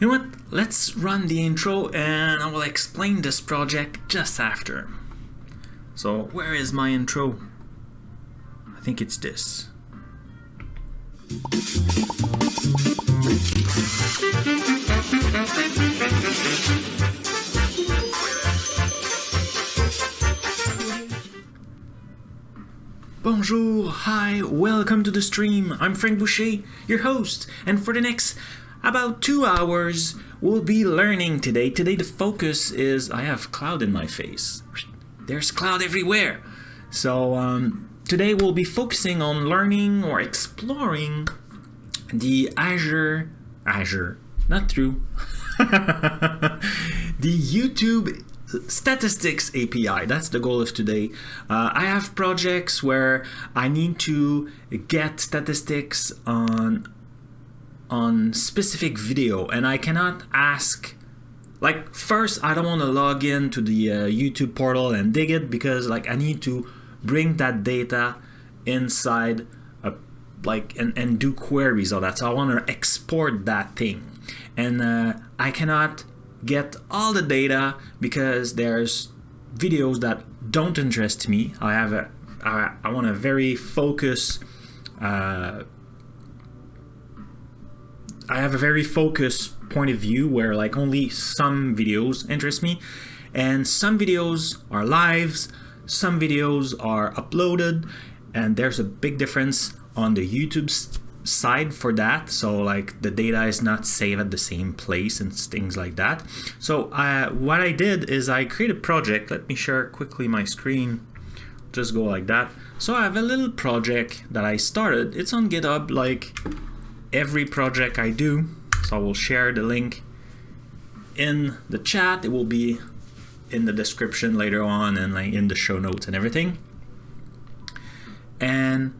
You know what? Let's run the intro and I will explain this project just after. So where is my intro? I think it's this. Bonjour, hi, welcome to the stream. I'm Frank Boucher, your host, and for the next about 2 hours, we'll be learning today. Today the focus is, I have cloud in my face. There's cloud everywhere. So today we'll be focusing on learning or exploring the Azure, not true, the YouTube Statistics API. That's the goal of today. I have projects where I need to get statistics on specific video, and I cannot ask, like, first I don't want to log in to the YouTube portal and dig it, because like I need to bring that data inside and do queries on that. So I want to export that thing, and I cannot get all the data because there's videos that don't interest me. I want a very focused I have a very focused point of view where like only some videos interest me, and some videos are lives, some videos are uploaded, and there's a big difference on the YouTube side for that. So like the data is not saved at the same place and things like that. So what I did is I created a project. Let me share quickly my screen. Just go like that. So I have a little project that I started. It's on GitHub, like every project I do. So I will share the link in the chat. It will be in the description later on, and like in the show notes and everything. And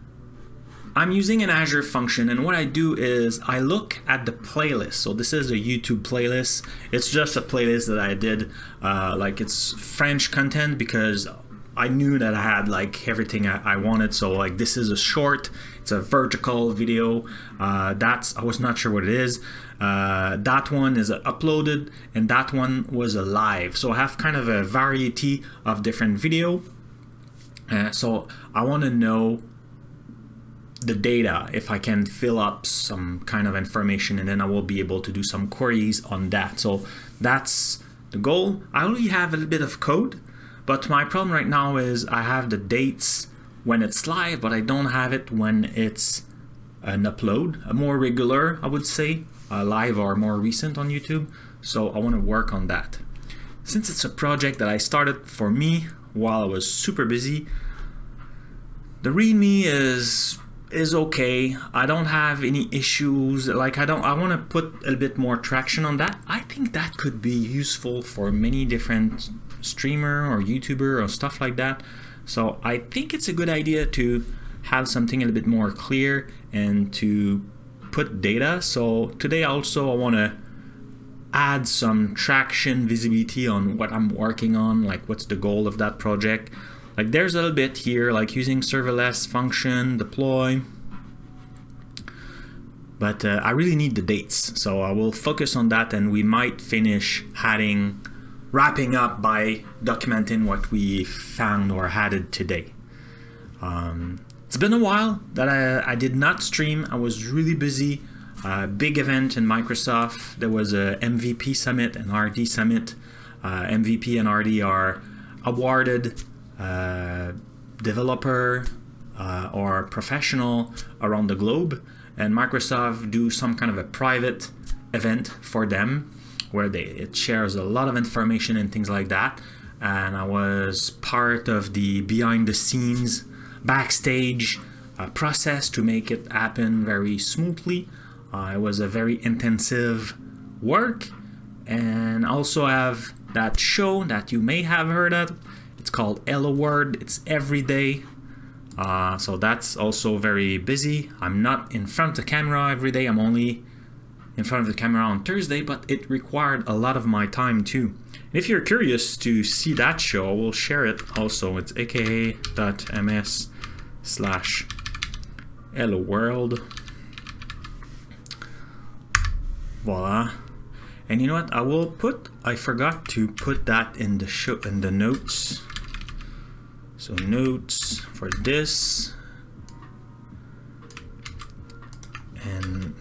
I'm using an Azure function, and what I do is I look at the playlist. So this is a YouTube playlist. It's just a playlist that I did, like it's French content, because I knew that I had like everything I wanted. So like this is a short, it's a vertical video. I was not sure what it is. That one is uploaded, and that one was a live. So I have kind of a variety of different video. So I want to know the data, if I can fill up some kind of information, and then I will be able to do some queries on that. So that's the goal. I only have a little bit of code, but my problem right now is I have the dates when it's live, but I don't have it when it's an upload. A more regular, I would say, live or more recent on YouTube. So I want to work on that. Since it's a project that I started for me while I was super busy, the README is okay. I don't have any issues. Like I want to put a little bit more traction on that. I think that could be useful for many different streamer or YouTuber or stuff like that. So I think it's a good idea to have something a little bit more clear and to put data. So today also I want to add some traction, visibility on what I'm working on, like what's the goal of that project. Like there's a little bit here, like using serverless function, deploy. But I really need the dates. So I will focus on that, and we might finish wrapping up by documenting what we found or added today. It's been a while that I did not stream. I was really busy. Big event in Microsoft. There was a MVP summit and RD summit. MVP and RD are awarded developer or professional around the globe, and Microsoft do some kind of a private event for them where it shares a lot of information and things like that. And I was part of the behind the scenes backstage process to make it happen very smoothly. It was a very intensive work, and also have that show that you may have heard of. It's called Hello World. It's every day. So that's also very busy. I'm not in front of the camera every day. I'm only in front of the camera on Thursday, but it required a lot of my time too. If you're curious to see that show, I will share it also. It's aka.ms/helloworld. Voila. And you know what? I forgot to put that in the notes. So notes for this. And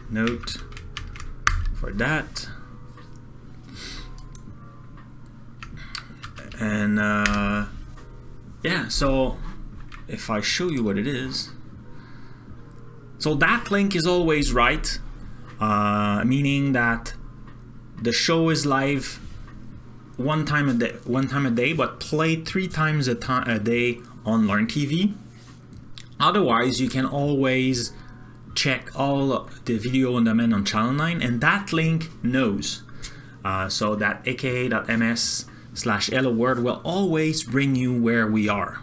note for that. And yeah, so if I show you what it is. So that link is always right. Meaning that the show is live one time a day, but played 3 times a day on Learn TV. Otherwise, you can always check all the video on demand on Channel 9, and that link knows. So that aka.ms/hello world will always bring you where we are.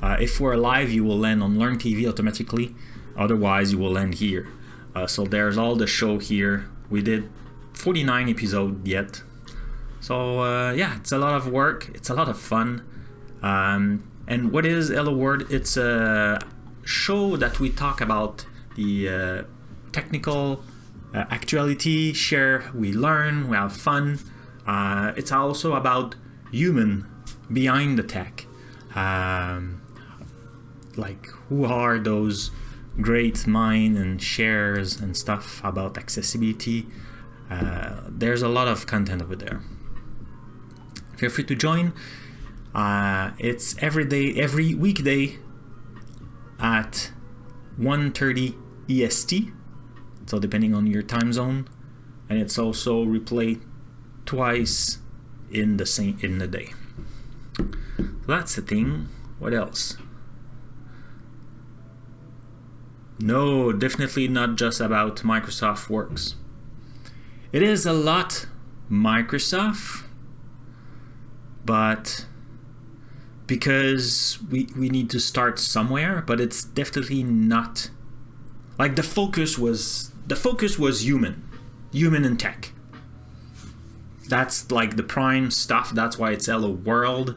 If we're live, you will land on Learn TV automatically. Otherwise, you will land here. So there's all the show here. We did 49 episodes yet. So yeah, it's a lot of work. It's a lot of fun. And what is Hello World? It's a show that we talk about the technical actuality, share, we learn, we have fun. It's also about human behind the tech. Like who are those great mind and shares and stuff about accessibility. There's a lot of content over there. Feel free to join. It's every weekday at 1:30 EST, so depending on your time zone, and it's also replayed twice in the day. So that's the thing. What else? No, definitely not just about Microsoft Works. It is a lot Microsoft, but because we need to start somewhere, but it's definitely not like the focus was human and tech. That's like the prime stuff. That's why it's Hello World.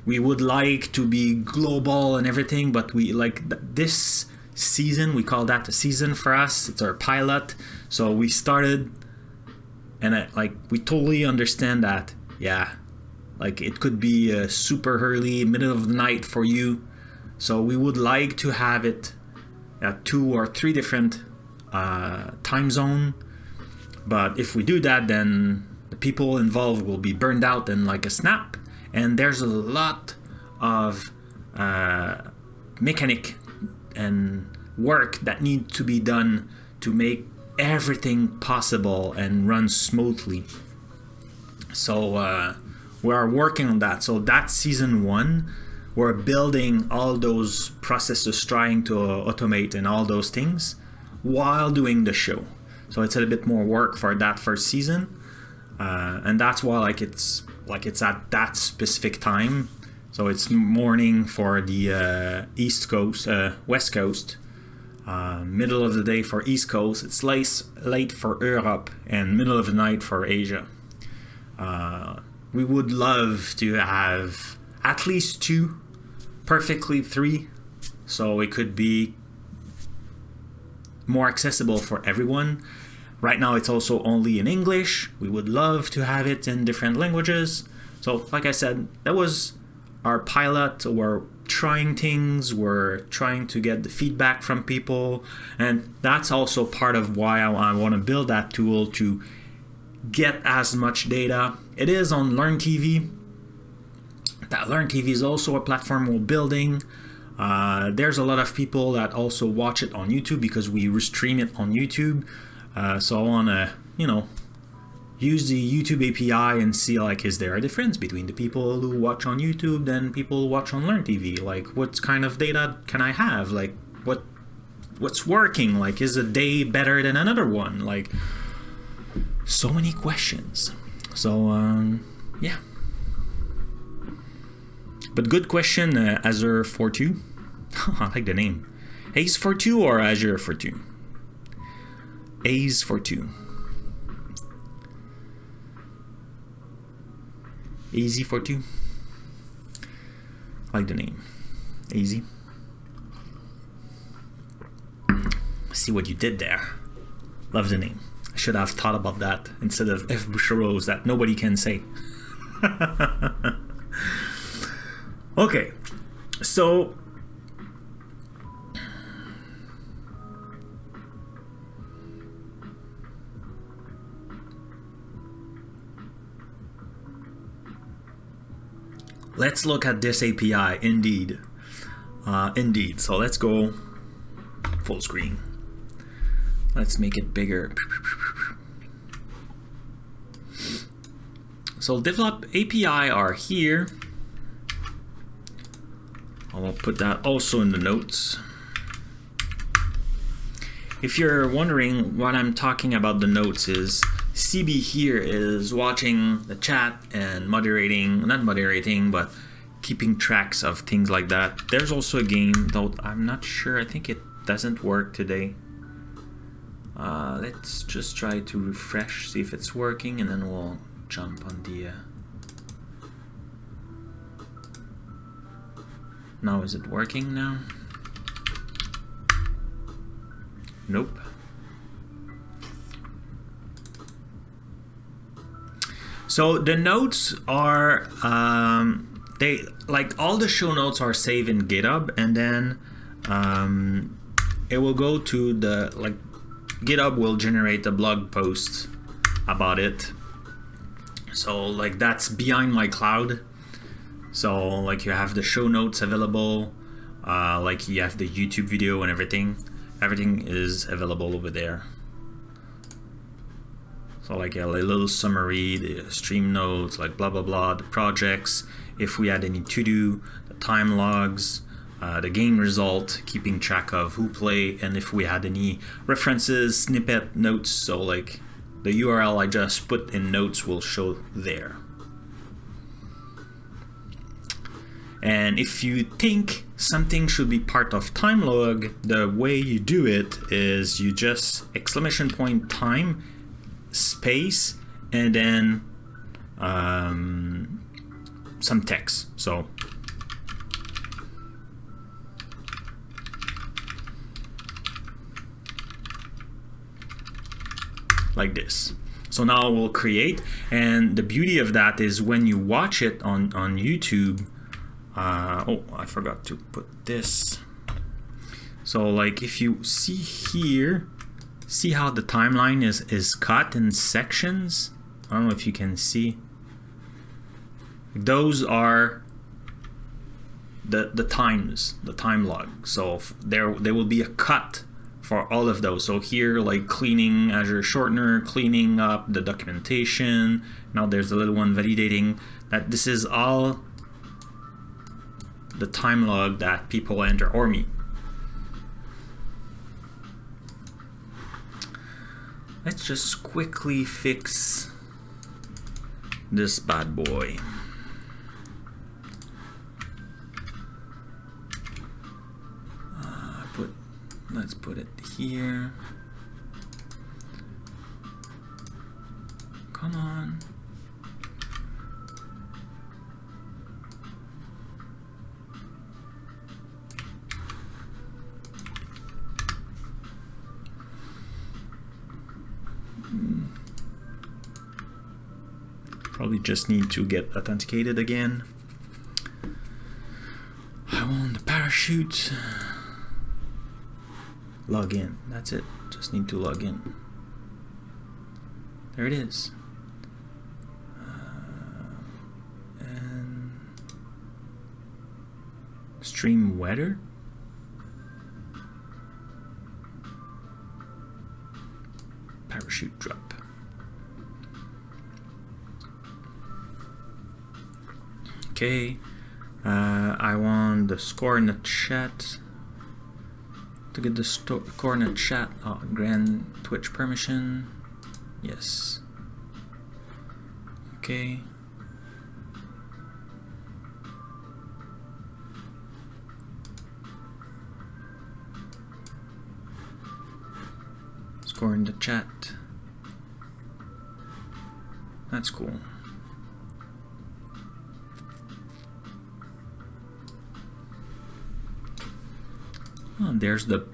We would like to be global and everything, but we like this season, we call that a season for us. It's our pilot. So we started, and we totally understand that, yeah, like it could be super early, middle of the night for you. So we would like to have it at 2 or 3 different time zone. But if we do that, then the people involved will be burned out in like a snap. And there's a lot of mechanic and work that need to be done to make everything possible and run smoothly. So we are working on that. So that's season 1. We're building all those processes, trying to automate and all those things while doing the show. So it's a little bit more work for that first season, and that's why it's at that specific time. So it's morning for the East Coast, West Coast, middle of the day for East Coast. It's late for Europe, and middle of the night for Asia. We would love to have at least 2, perfectly 3, so it could be more accessible for everyone. Right now it's also only in English. We would love to have it in different languages. So like I said, that was our pilot. We're trying things, we're trying to get the feedback from people, and that's also part of why I want to build that tool to get as much data. It is on Learn TV. That Learn TV is also a platform we're building. There's a lot of people that also watch it on YouTube because we restream it on YouTube. So I want to, use the YouTube API and see is there a difference between the people who watch on YouTube and people who watch on Learn TV? What kind of data can I have? What's working? Is a day better than another one? So many questions. So yeah. But good question, Azure 4.2. I like the name. Ace 4.2 or Azure 4.2? Ace 4.2. Easy 4.2. I like the name. Easy. See what you did there. Love the name. should have thought about that instead of F. Bouchereau's that nobody can say. Okay, so let's look at this API. Indeed. So let's go full screen. Let's make it bigger. So develop API are here. I will put that also in the notes. If you're wondering what I'm talking about, the notes is CB here is watching the chat and moderating, not moderating, but keeping tracks of things like that. There's also a game, though I'm not sure, I think it doesn't work today. Let's just try to refresh, see if it's working, and then we'll jump on the... Now is it working now? Nope. So the notes are, they like all the show notes are saved in GitHub, and then it will go to the, like, GitHub will generate a blog post about it. So like that's behind my cloud. So like you have the show notes available, like you have the YouTube video and everything. Everything is available over there. So like a little summary, the stream notes, like blah blah blah, the projects, if we had any to do, the time logs, the game result, keeping track of who played, and if we had any references, snippet notes. So like the URL I just put in notes will show there. And if you think something should be part of time log, the way you do it is you just exclamation point time space and then some text. So like this. So now we'll create, and the beauty of that is when you watch it on YouTube. Oh, I forgot to put this. So like if you see here, see how the timeline is cut in sections. I don't know if you can see. Those are the times, the time log. So there will be a cut for all of those. So here, like cleaning Azure Shortener, cleaning up the documentation. Now there's a little one validating that this is all the time log that people enter, or me. Let's just quickly fix this bad boy. Let's put it here. Come on. Probably just need to get authenticated again. I want the parachute. Log in. That's it. Just need to log in. There it is. And stream weather. Parachute drop. Okay. I want the score in the chat. To get the score in the chat, grant Twitch permission. Yes. Okay. Score in the chat. That's cool. Oh, there's the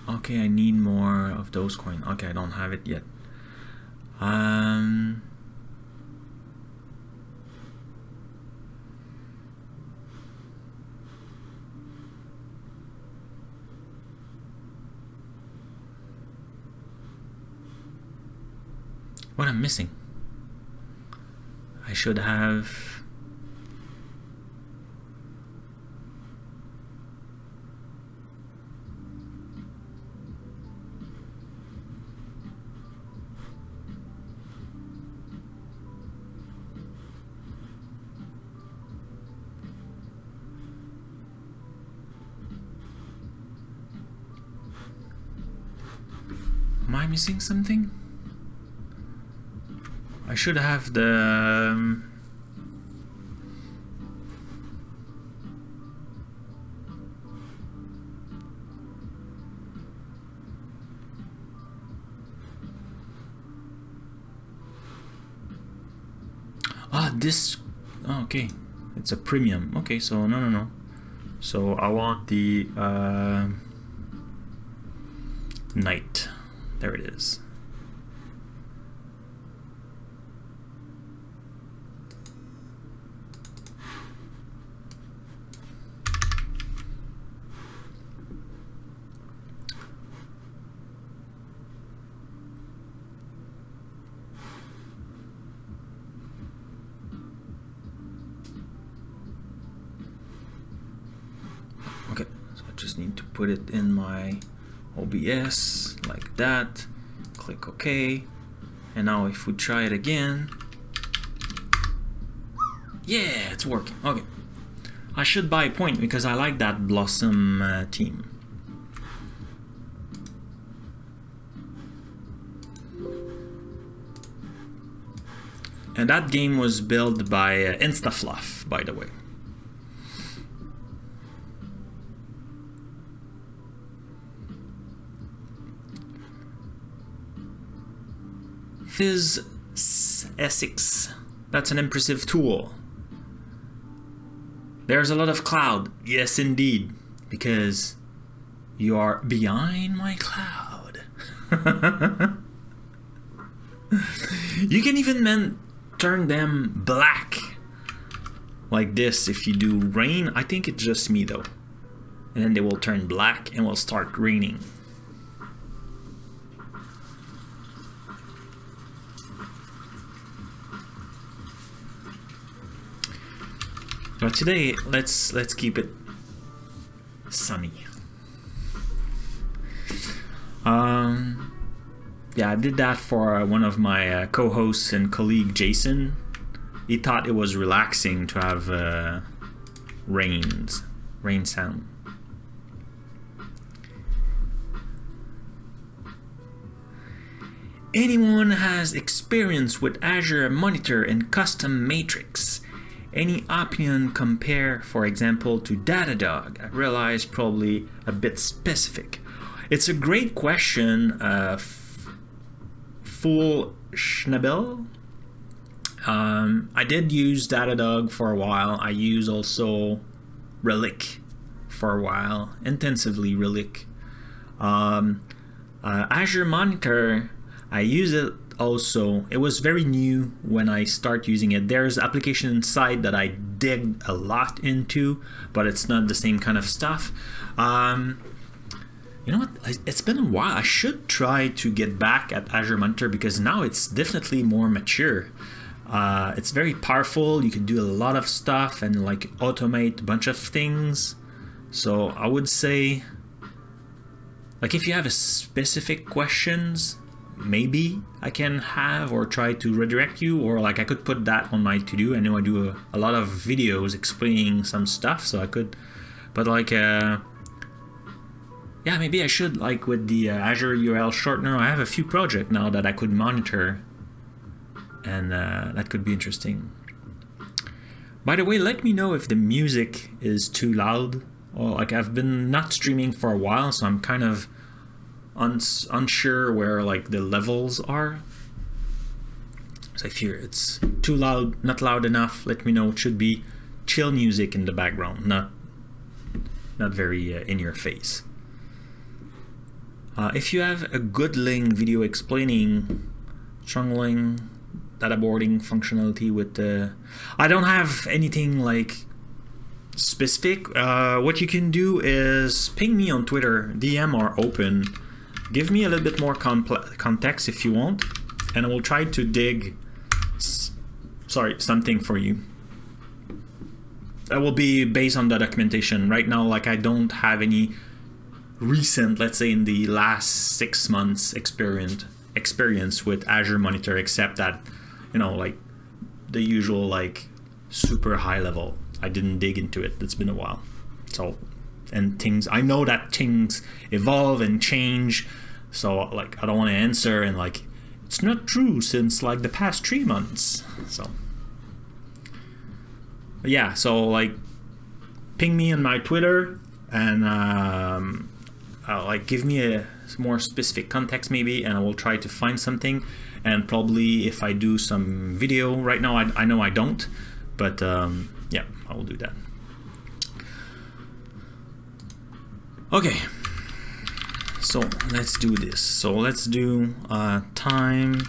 Okay, I need more of those coins. Okay, I don't have it yet. What I'm missing? I should have... Am I missing something? I should have the... this... Oh, okay. It's a premium. Okay, so no. So I want the night. There it is. Okay, so I just need to put it in my OBS like that. Click OK. And now if we try it again, yeah, it's working. Okay, I should buy a point because I like that Blossom team. And that game was built by Instafluff, by the way. Fizz Essex. That's an impressive tool. There's a lot of cloud. Yes, indeed. Because you are behind my cloud. You can even turn them black. Like this if you do rain. I think it's just me though. And then they will turn black and will start raining. But today, let's keep it sunny. Yeah, I did that for one of my co-hosts and colleague, Jason. He thought it was relaxing to have rain sound. Anyone has experience with Azure Monitor and custom matrix? Any opinion compare, for example, to Datadog? I realize probably a bit specific. It's a great question, Full Schnabel. I did use Datadog for a while. I use also Relic for a while, intensively Relic. Azure Monitor, I use it also. It was very new when I start using it. There's application inside that I dig a lot into, but it's not the same kind of stuff. You know what? It's been a while. I should try to get back at Azure Monitor because now it's definitely more mature. It's very powerful. You can do a lot of stuff and like automate a bunch of things. So I would say, like, if you have a specific questions, maybe I can have or try to redirect you, or like I could put that on my to-do. I know I do a lot of videos explaining some stuff, so I could, but like yeah, maybe I should, like with the Azure URL shortener. I have a few projects now that I could monitor, and that could be interesting. By the way, let me know if the music is too loud, or like I've been not streaming for a while, so I'm kind of unsure where like the levels are. So if it's too loud, not loud enough, let me know. It should be chill music in the background, not very in your face. If you have a good link video explaining struggling databoarding functionality with the, I don't have anything like specific. What you can do is ping me on Twitter. DM are open. Give me a little bit more context if you want, and I will try to dig something for you. That will be based on the documentation. Right now, like, I don't have any recent, let's say in the last 6 months experience with Azure Monitor, except that, you know, like the usual like super high level. I didn't dig into it. It's been a while. So, and things, I know that things evolve and change. So like, I don't want to answer and like, it's not true since like the past 3 months. So yeah, so like ping me on my Twitter and like give me a more specific context maybe, and I will try to find something. And probably if I do some video right now, I know I don't, but yeah, I will do that. Okay, so let's do this. So let's do time.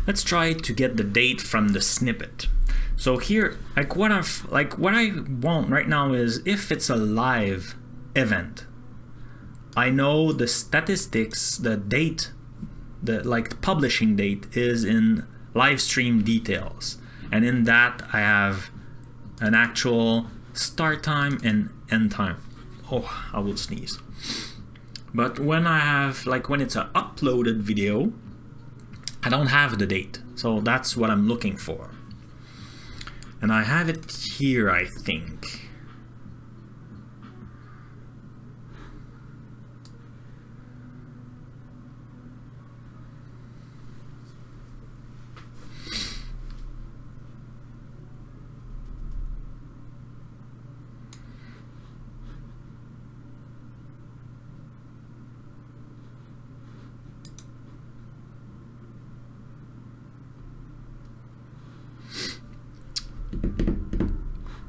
Let's try to get the date from the snippet. So here, like what I want right now is if it's a live event, I know the statistics, the date, the like publishing date is in live stream details, and in that I have an actual start time and end time. Oh, I will sneeze. But when I have, like when it's an uploaded video, I don't have the date, so that's what I'm looking for. And I have it here, I think.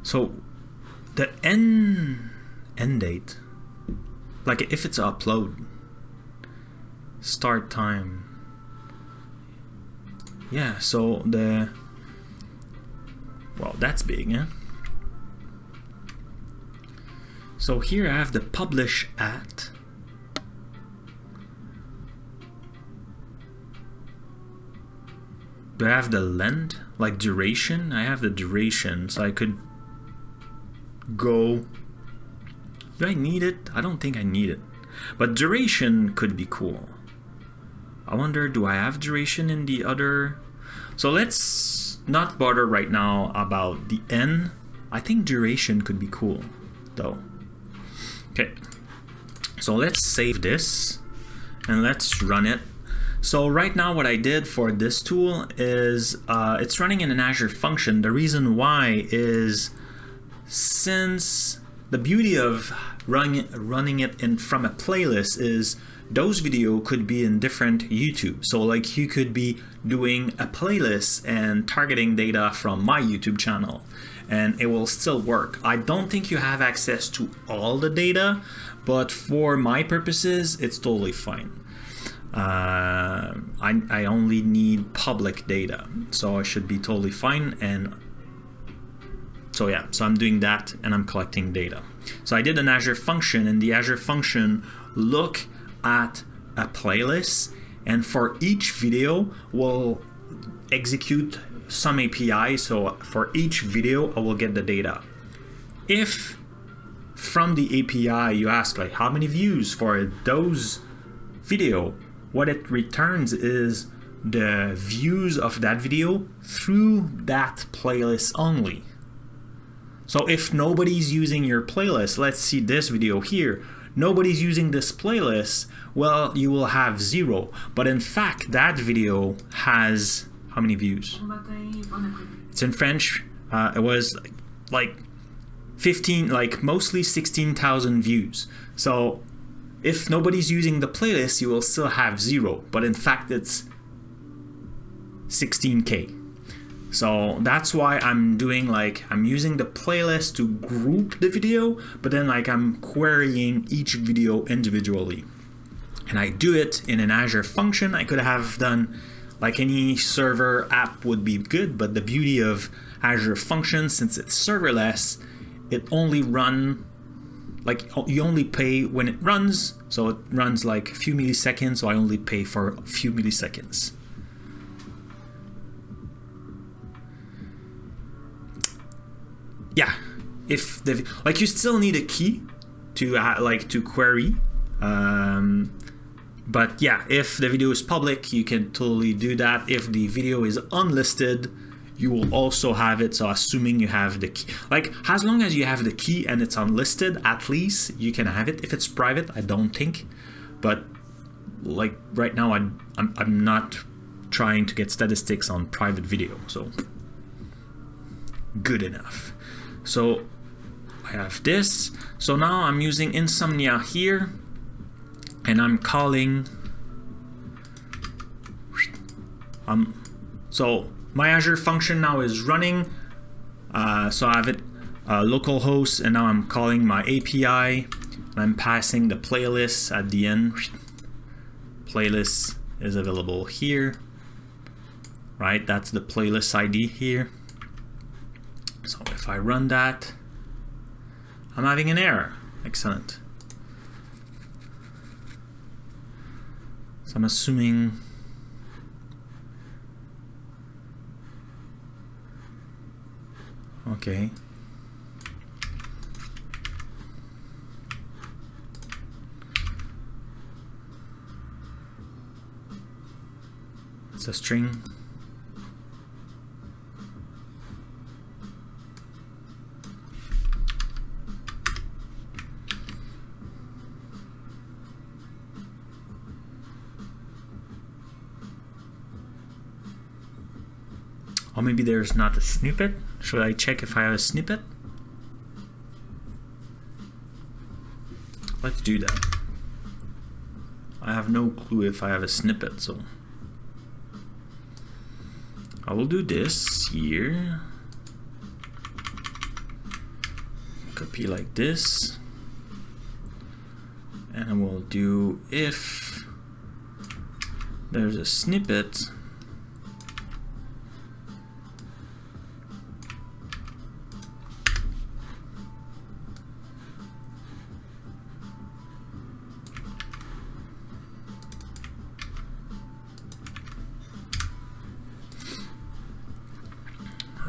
So the end date, like if it's upload, start time, yeah, so the, well, that's big, yeah. So here I have the publish at. Do I have the length, like duration? I have the duration, so I could go. Do I need it? I don't think I need it, but duration could be cool. I wonder, do I have duration in the other? So let's not bother right now about the N. I think duration could be cool though. Okay, so let's save this and let's run it. So right now what I did for this tool is it's running in an Azure function. The reason why is since the beauty of running it in from a playlist is those video could be in different YouTube. So like you could be doing a playlist and targeting data from my YouTube channel and it will still work. I don't think you have access to all the data, but for my purposes, it's totally fine. I only need public data, so I should be totally fine. And so yeah, so I'm doing that and I'm collecting data. So I did an Azure function, and the Azure function look at a playlist, and for each video will execute some API. So for each video I will get the data. If from the API you ask like how many views for those video, what it returns is the views of that video through that playlist only. So if nobody's using your playlist, let's see this video here, nobody's using this playlist, well, you will have 0. But in fact, that video has how many views? It's in French. It was like 15, like mostly 16,000 views. So if nobody's using the playlist, you will still have 0, but in fact it's 16K. So that's why I'm doing like, I'm using the playlist to group the video, but then like I'm querying each video individually. And I do it in an Azure function. I could have done like any server app would be good, but the beauty of Azure functions, since it's serverless, it only run, like you only pay when it runs. So it runs like a few milliseconds, so I only pay for a few milliseconds. Yeah, if the, like, you still need a key to like to query, but yeah, if the video is public, you can totally do that. If the video is unlisted, you will also have it. So assuming you have the key, like as long as you have the key and it's unlisted, at least you can have it. If it's private, I don't think, but like right now I'm not trying to get statistics on private video, so good enough. So I have this. So now I'm using Insomnia here, and I'm calling. So my Azure function now is running. So I have it localhost, and now I'm calling my API. And I'm passing the playlist at the end. Playlist is available here, right? That's the playlist ID here. So if I run that, I'm having an error. Excellent. So I'm assuming okay. It's a string. Or maybe there's not a snippet. Should I check if I have a snippet? Let's do that. I have no clue if I have a snippet, so I will do this here. Copy like this. And I will do if there's a snippet.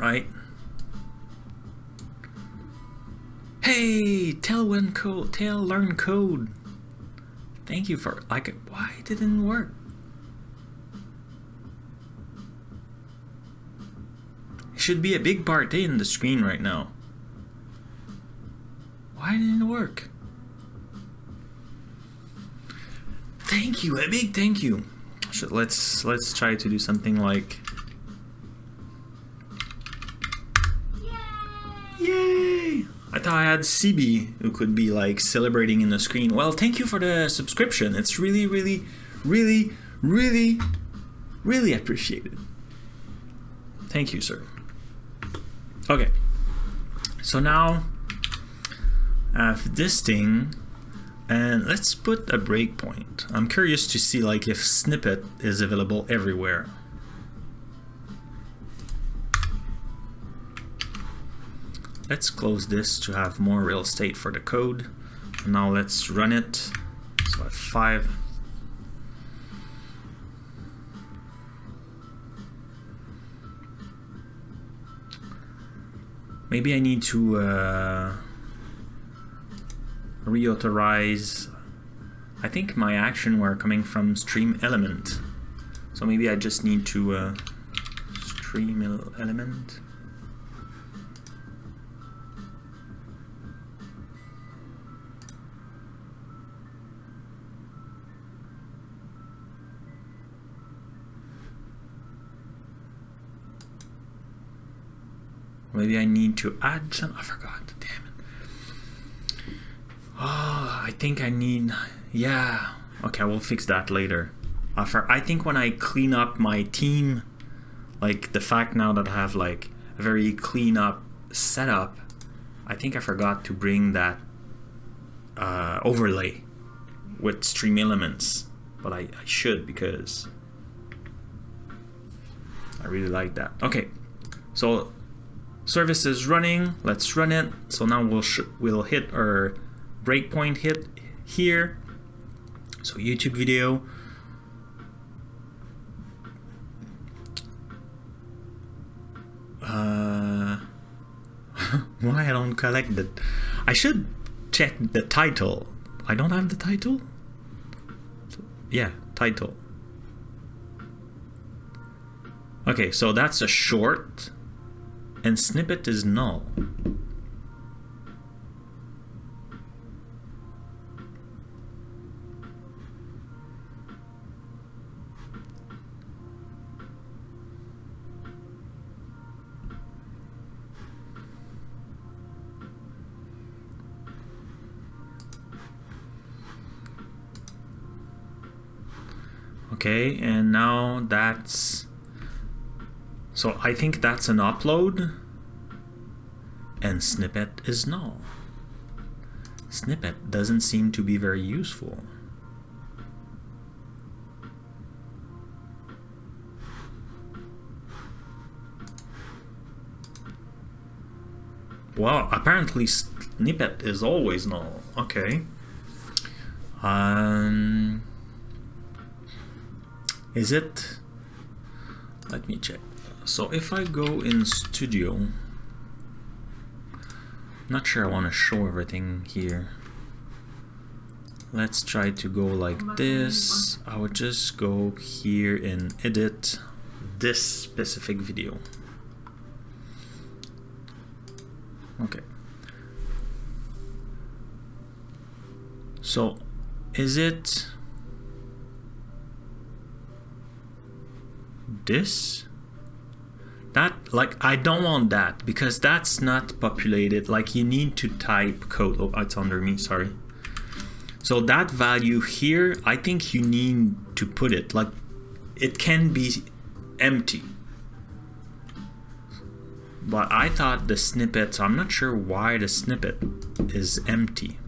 Right. Hey, learn code. Thank you for like. Why it didn't work? It should be a big party in the screen right now. Why didn't it work? Thank you, a big thank you. Let's try to do something like. Yay! I thought I had CB who could be like celebrating in the screen. Well, thank you for the subscription. It's really, really, really, really, really appreciated. Thank you, sir. Okay. So now I have this thing, and let's put a breakpoint. I'm curious to see like if snippet is available everywhere. Let's close this to have more real estate for the code. And now let's run it. So at 5. Maybe I need to reauthorize. I think my action were coming from stream element. So maybe I just need to stream element. Maybe I need to add some. I forgot. Damn it. Oh, I think I need, yeah. Okay, we'll fix that later. I think when I clean up my team, like the fact now that I have like a very clean up setup, I think I forgot to bring that overlay with stream elements, but I should, because I really like that. Okay, so service is running. Let's run it. So now we'll hit our breakpoint hit here. So YouTube video. Why I don't collect the... I should check the title. I don't have the title? Yeah, title. Okay, so that's a short, and snippet is null. Okay, and now that's... So I think that's an upload, and snippet is null. Snippet doesn't seem to be very useful. Well, apparently snippet is always null. Okay. Is it? Let me check. So if I go in Studio, not sure I want to show everything here. Let's try to go like this. I would just go here and edit this specific video. Okay. So is it this? That, like, I don't want that because that's not populated. Like, you need to type code. Oh, it's under me, sorry. So that value here, I think you need to put it, like, it can be empty. But I thought the snippet, so I'm not sure why the snippet is empty.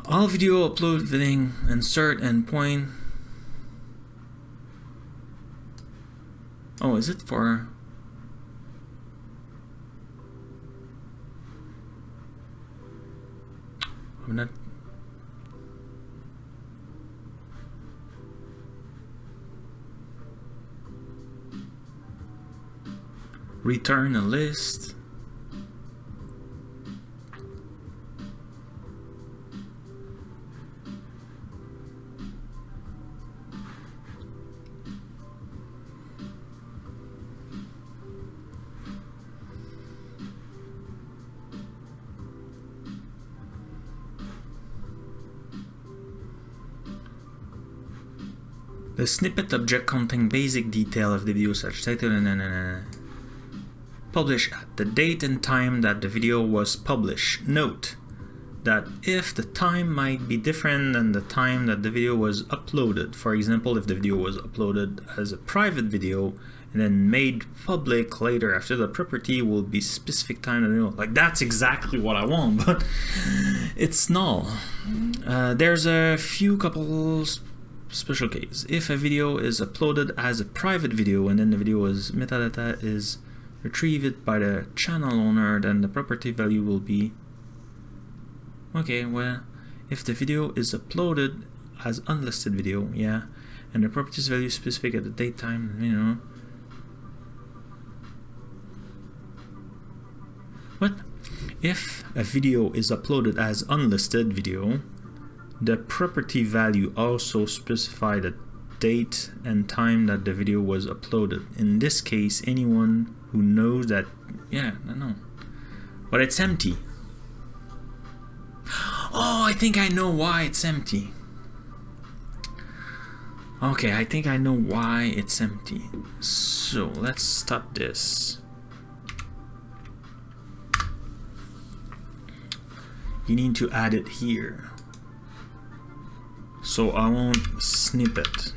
All video upload thing, insert endpoint. Oh, is it for... I'm not... Return a list. The snippet object contains basic detail of the video such title and publish at the date and time that the video was published. Note that if the time might be different than the time that the video was uploaded. For example, if the video was uploaded as a private video and then made public later after, the property will be specific time of the video. Like, that's exactly what I want, but it's null. There's a few couples special case. If a video is uploaded as a private video and then the video's metadata is retrieved by the channel owner, then the property value will be... Okay, well, if the video is uploaded as unlisted video, yeah, and the properties value specific at the date time, you know. What? If a video is uploaded as unlisted video, the property value also specify the date and time that the video was uploaded. In this case, anyone who knows that, yeah, I know. But it's empty. Oh, I think I know why it's empty. Okay, I think I know why it's empty. So let's stop this. You need to add it here. So I won't snip it.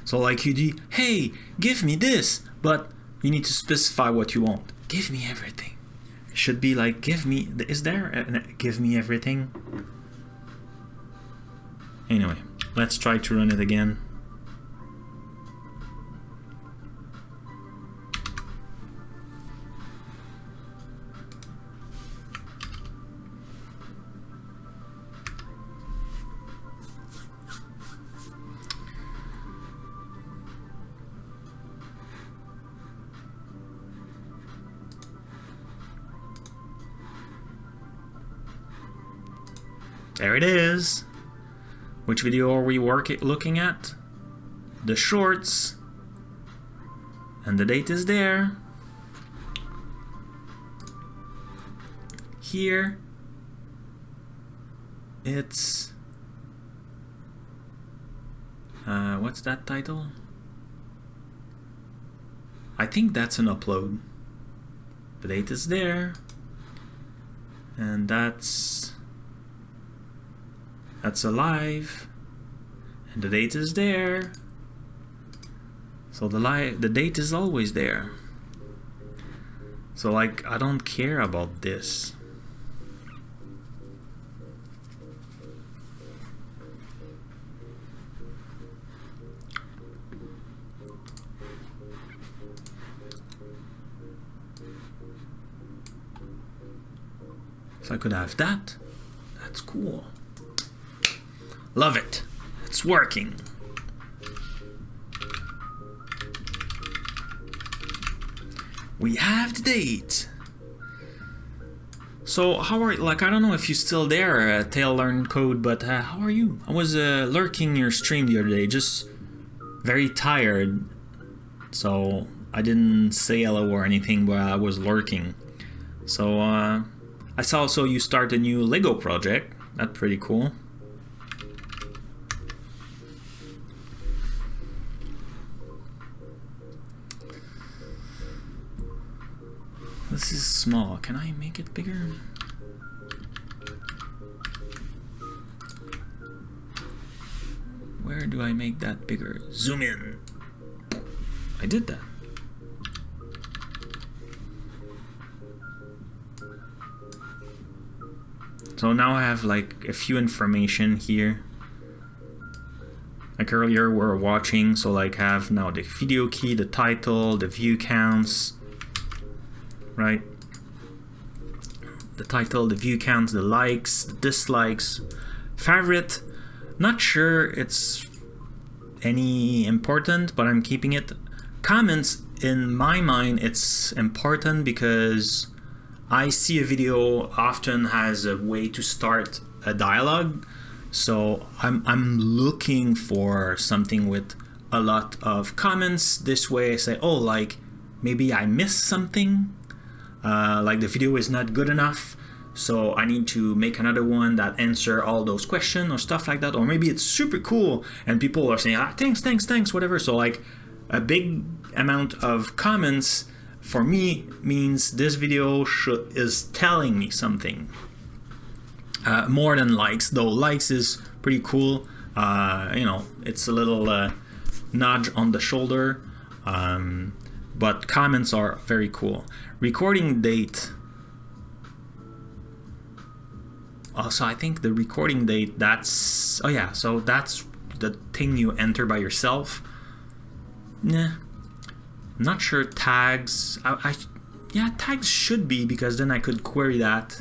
So like you do, hey, give me this, but you need to specify what you want. Give me everything. Should be like, give me, is there a give me everything? Anyway, let's try to run it again. There it is. Which video are we looking at? The shorts. And the date is there. Here. It's... what's that title? I think that's an upload. The date is there. And that's a live, and the date is there. So the date is always there. So like, I don't care about this. So I could have that. That's cool. Love it. It's working. We have the date. So how are you? Like, I don't know if you're still there, Tail Learn Code, but how are you? I was lurking your stream the other day, just very tired. So I didn't say hello or anything, but I was lurking. So I saw also you start a new Lego project. That's pretty cool. This is small. Can I make it bigger? Where do I make that bigger? Zoom in. I did that. So now I have like a few information here. Like earlier we were watching, so like have now the video key, the title, the view counts. Right, the title, the view counts, the likes, the dislikes, favorite. Not sure it's any important, but I'm keeping it. Comments, in my mind, it's important because I see a video often has a way to start a dialogue. So I'm looking for something with a lot of comments. This way I say, oh, like maybe I missed something. Like the video is not good enough, so I need to make another one that answer all those questions or stuff like that. Or maybe it's super cool and people are saying, ah, thanks, whatever. So like a big amount of comments for me means this video is telling me something. More than likes, though likes is pretty cool. You know, it's a little nudge on the shoulder. But comments are very cool. Recording date. Also, I think the recording date, that's... Oh yeah, so that's the thing you enter by yourself. Nah. Not sure tags. Yeah, tags should be, because then I could query that.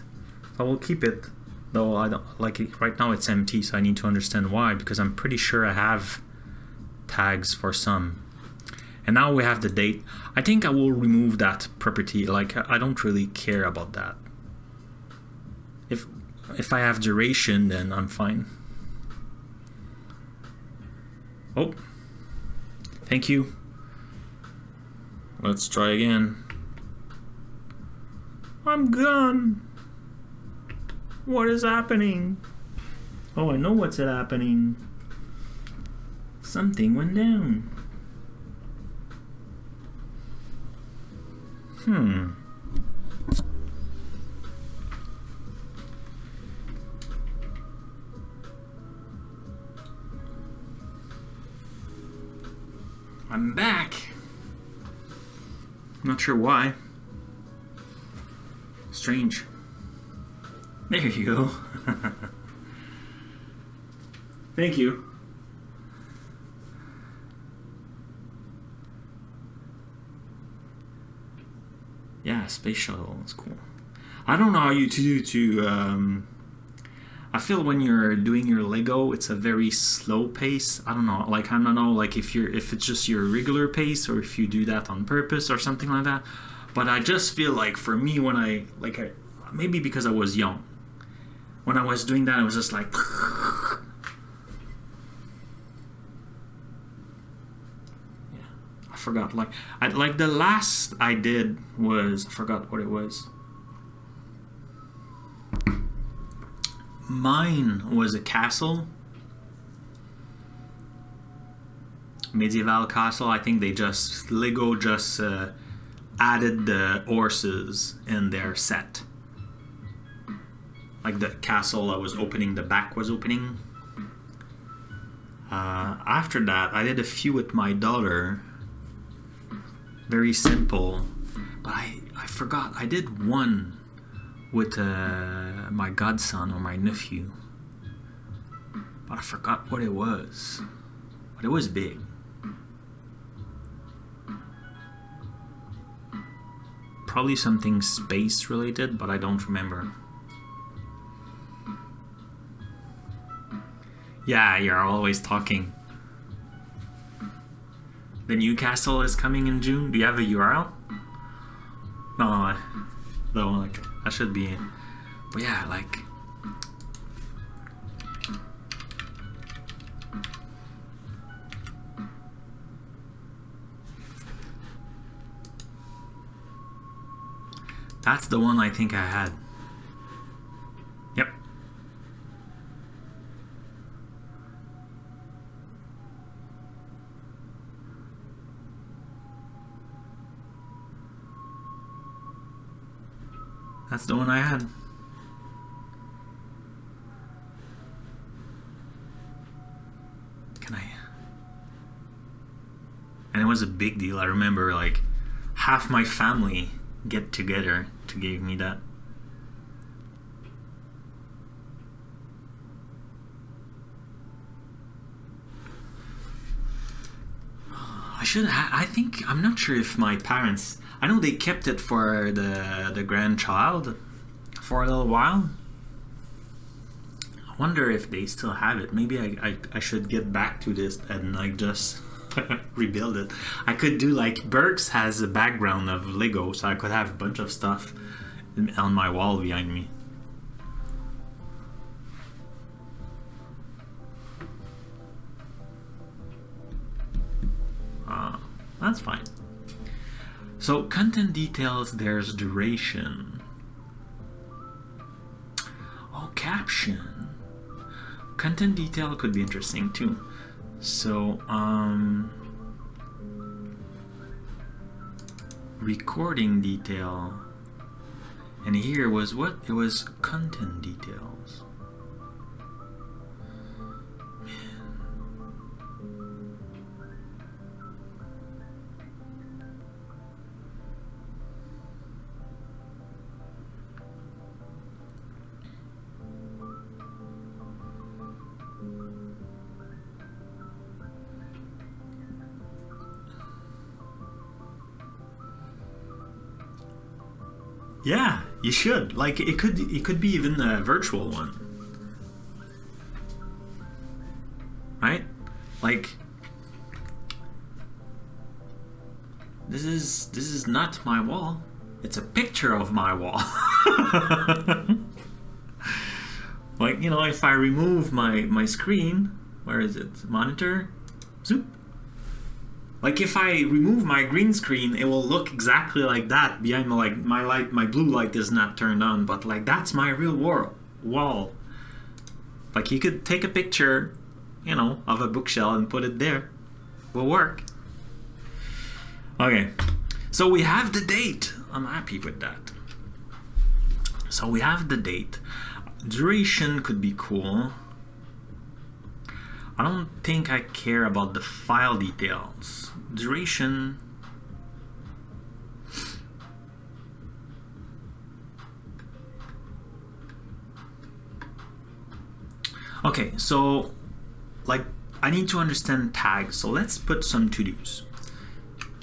I will keep it. Though I don't like it. Right now it's empty, so I need to understand why, because I'm pretty sure I have tags for some. And now we have the date. I think I will remove that property. Like, I don't really care about that. If I have duration, then I'm fine. Oh, thank you. Let's try again. I'm gone. What is happening? Oh, I know what's happening. Something went down. I'm back. Not sure why. Strange. There you go. Thank you. Yeah, space shuttle is cool. I don't know how you do to. I feel when you're doing your Lego, it's a very slow pace. I don't know. Like, I don't know. Like if it's just your regular pace, or if you do that on purpose or something like that. But I just feel like for me, when I maybe because I was young, when I was doing that, I was just like. I forgot. Like the last I did was, I forgot what it was. Mine was a castle, medieval castle. I think they just Lego just added the horses in their set. Like the castle I was opening, the back was opening. After that, I did a few with my daughter. Very simple, but I forgot. I did one with my godson or my nephew, but I forgot what it was. But it was big. Probably something space related, but I don't remember. Yeah, you're always talking. The new castle is coming in June. Do you have a URL? No, like I should be. But yeah, like. That's the one I think I had. Yep. That's the one I had. Can I? And it was a big deal. I remember like half my family get together to give me that. I think, I'm not sure if my parents, I know they kept it for the grandchild for a little while. I wonder if they still have it. Maybe I should get back to this and like just rebuild it. I could do like Burks has a background of Lego, so I could have a bunch of stuff on my wall behind me. That's fine. So content details, there's duration. Oh, caption. Content detail could be interesting too. So recording detail, and here was what? It was content details. Yeah, you should. Like it could be even a virtual one. Right? Like This is not my wall. It's a picture of my wall. Like, you know, if I remove my screen, where is it? Monitor, zoop. Like if I remove my green screen, it will look exactly like that behind my, like my light, my blue light is not turned on, but like that's my real wall. Like you could take a picture, you know, of a bookshelf and put it there. Will work. Okay, so we have the date. I'm happy with that. So we have the date. Duration could be cool. I don't think I care about the file details. Duration. Okay, so like I need to understand tags. So let's put some to-dos.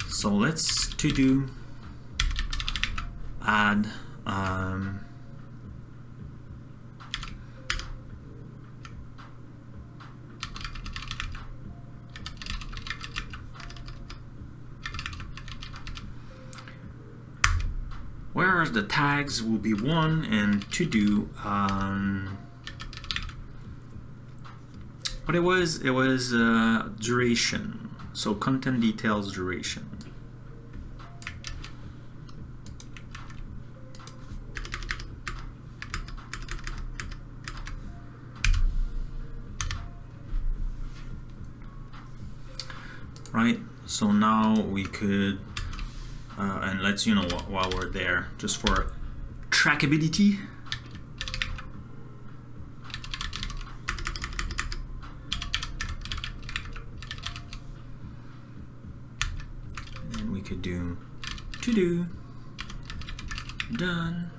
So let's to-do add where the tags will be 1 and to-do what it was duration, so content details duration. Right, so now we could and let's, you know, while we're there, just for trackability, and we could do to-do done.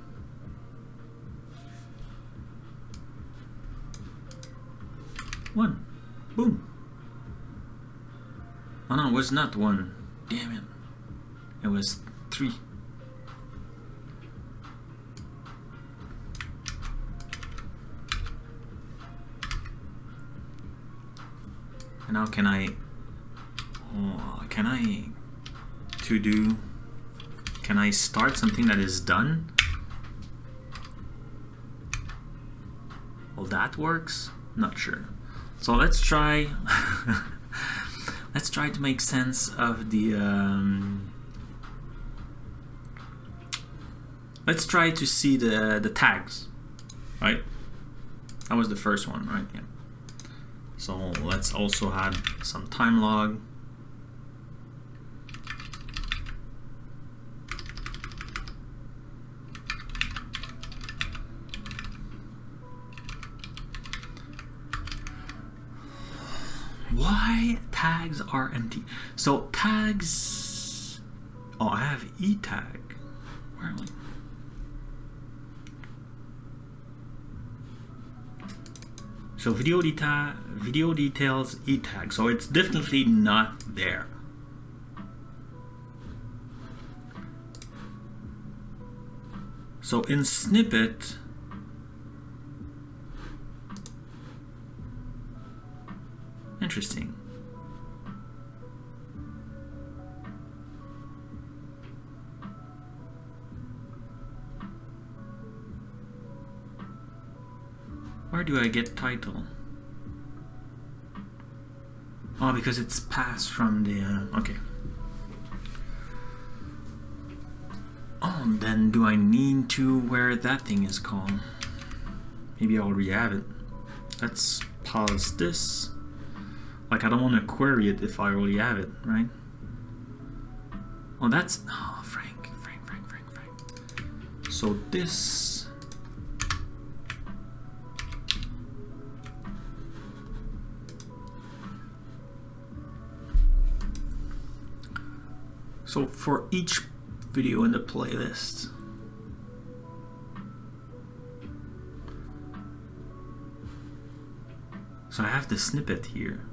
One, boom. Oh no, it was not 1. Damn it. It was 3. And now can I to-do, can I start something that is done? Well, that works? Not sure. So let's try let's try to make sense of the let's try to see the tags, right? That was the first one, right? Yeah. So let's also add some time log. Why tags are empty? So tags, oh, I have e tag. Where am I? So video details e tag. So it's definitely not there. So in snippet, interesting. Where do I get title? Oh, because it's passed from the okay. Oh, then do I need to where that thing is called? Maybe I already have it. Let's pause this. Like, I don't want to query it if I already have it, right? Oh, that's... Oh, Frank. So this... So for each video in the playlist, so I have the snippet here.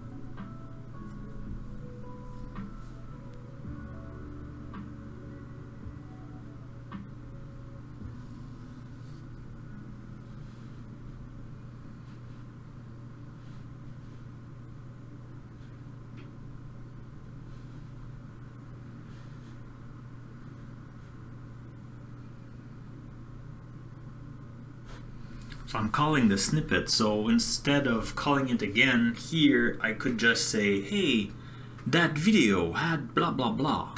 So I'm calling the snippet, so instead of calling it again here, I could just say, hey, that video had blah blah blah.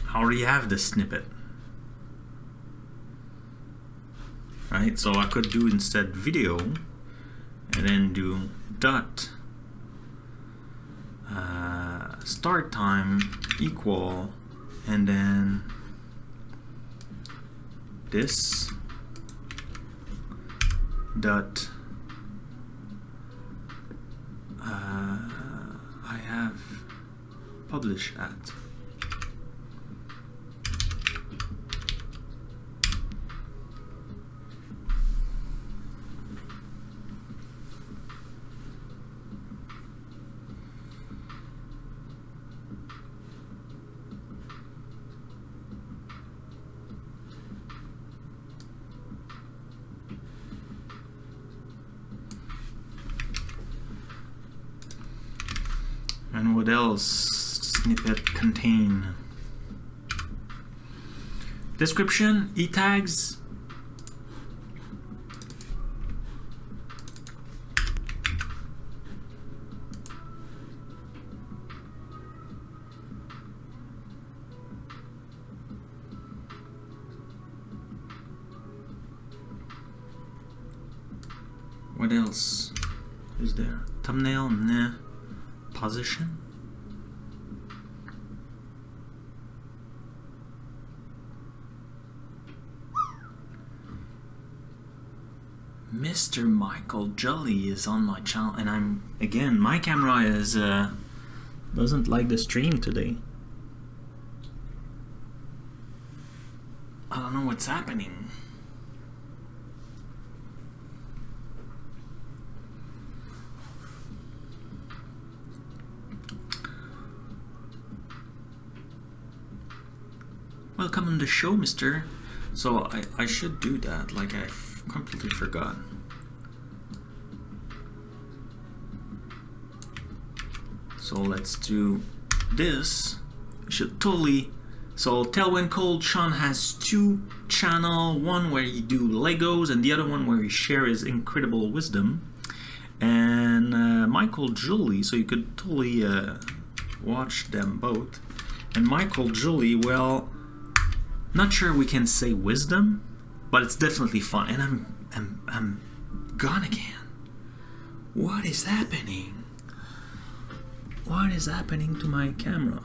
I already have the snippet. Right, so I could do instead video and then do dot start time equal, and then this dot I have publish at. And what else snippet contain? Description, e-tags. What else is there? Thumbnail, nah. Position. Mr. Michael Jolly is on my channel, and my camera is doesn't like the stream today. I don't know what's happening. Welcome on the show, mister. So I should do that, like I completely forgot. So let's do this. We should totally. So Tell When Cold Sean has two channels, one where he do Legos and the other one where he share his incredible wisdom. And Michael Julie, so you could totally watch them both. And Michael Julie, well, not sure we can say wisdom, but it's definitely fun. And I'm gone again. What is happening? What is happening to my camera?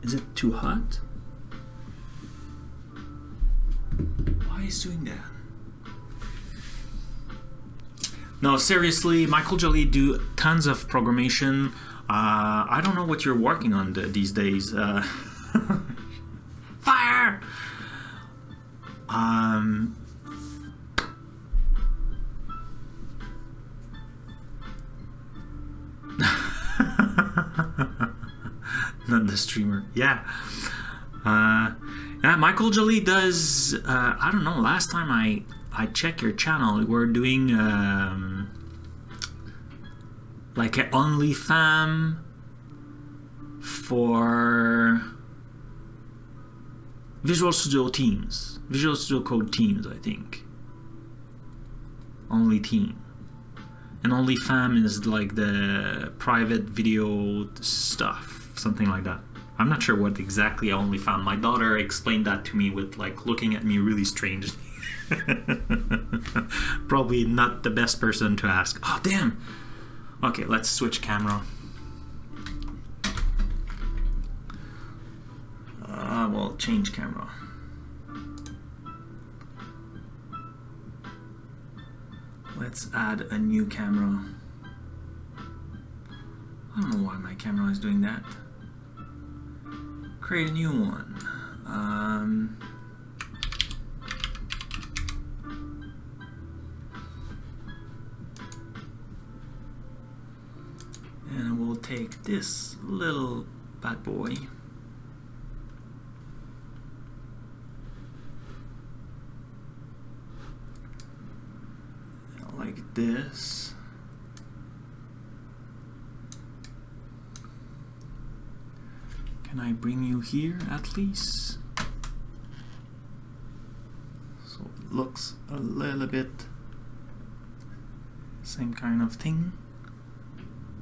Is it too hot? Why is it doing that? No, seriously, Michael Jolie do tons of programmation. I don't know what you're working on these days. Fire! Not the streamer. Yeah. Yeah, Michael Jolie does, I don't know, last time I checked your channel, we're doing like an OnlyFam for Visual Studio Teams, Visual Studio Code Teams, I think. Only Team. And OnlyFam is like the private video stuff, something like that. I'm not sure what exactly OnlyFam. My daughter explained that to me with like looking at me really strangely. Probably not the best person to ask. Oh, damn. Okay, let's switch camera. We'll change camera. Let's add a new camera. I don't know why my camera is doing that. Create a new one. And we'll take this little bad boy. Like this. Can Can I bring you here at least? So it looks a little bit same kind of thing.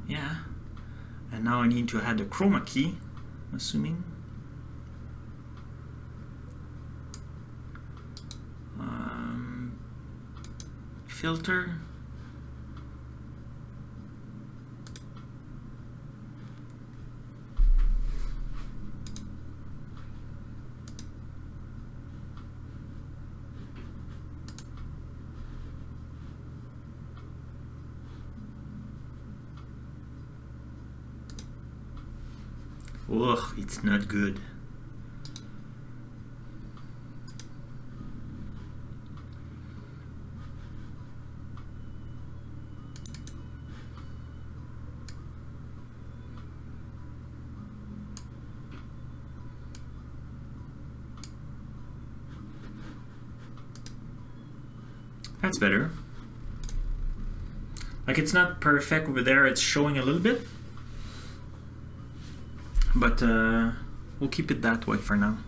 Yeah. And now I need to add a chroma key, I'm assuming. Filter. Ugh, it's not good. That's better. Like, it's not perfect over there, it's showing a little bit. But we'll keep it that way for now.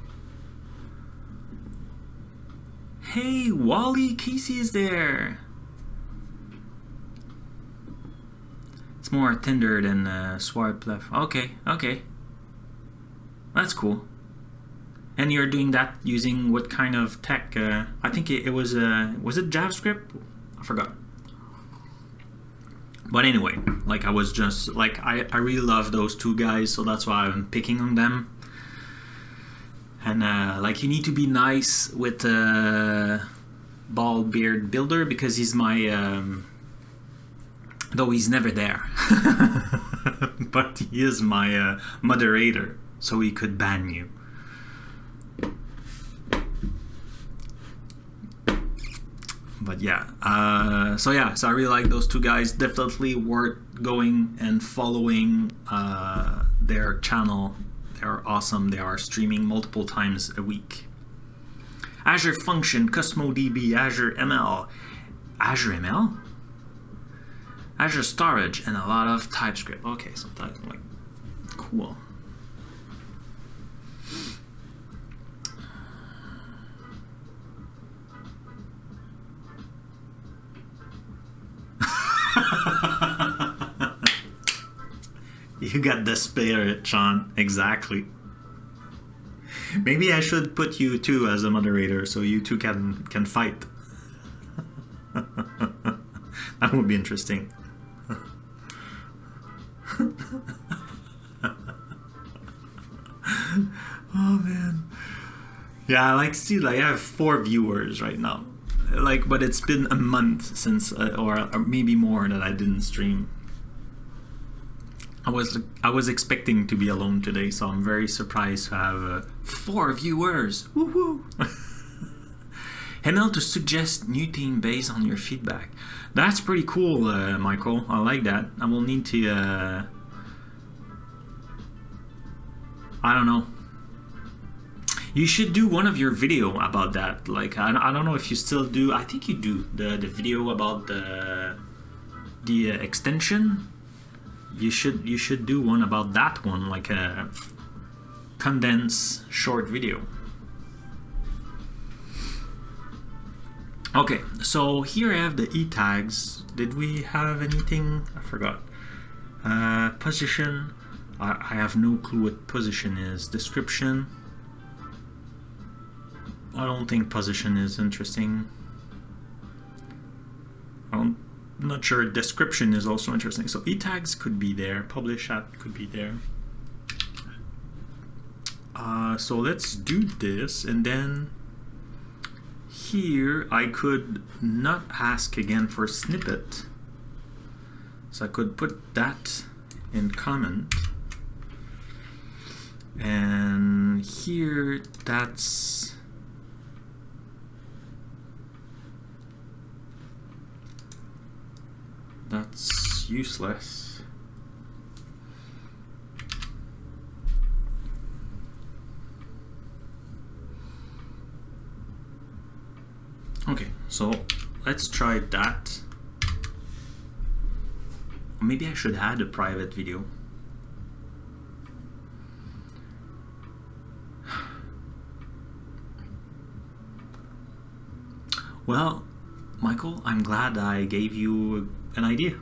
Hey, Wally Casey is there. It's more Tinder than swipe left. Okay, okay. That's cool. And you're doing that using what kind of tech? I think it was it JavaScript? I forgot. But anyway, like I was just like I really love those two guys, so that's why I'm picking on them. And like you need to be nice with Bald Beard Builder because he's my though he's never there, but he is my moderator, so he could ban you. But yeah, so I really like those two guys. Definitely worth going and following their channel. They're awesome. They are streaming multiple times a week. Azure Function, CosmoDB, Azure ML, Azure Storage, and a lot of TypeScript. Okay, so that's like cool. You got the spirit, Sean. Exactly. Maybe I should put you two as a moderator so you two can fight. That would be interesting. Oh man. Yeah, like see, I have 4 viewers right now. Like, but it's been a month since, or maybe more, that I didn't stream. I was expecting to be alone today, so I'm very surprised to have 4 viewers. Woohoo! ML to suggest new theme based on your feedback. That's pretty cool, Michael. I like that. I will need to. I don't know. You should do one of your video about that. Like I don't know if you still do. I think you do the video about the extension. You should do one about that one, like a condensed short video. Okay, so here I have the E tags. Did we have anything? I forgot. Position. I have no clue what position is. Description. I don't think position is interesting. I'm not sure description is also interesting. So E tags could be there. Publish at could be there. So let's do this, and then here I could not ask again for snippet. So I could put that in comment. And here that's useless. Okay, so let's try that. Maybe I should add a private video. Well, Michael, I'm glad I gave you an idea.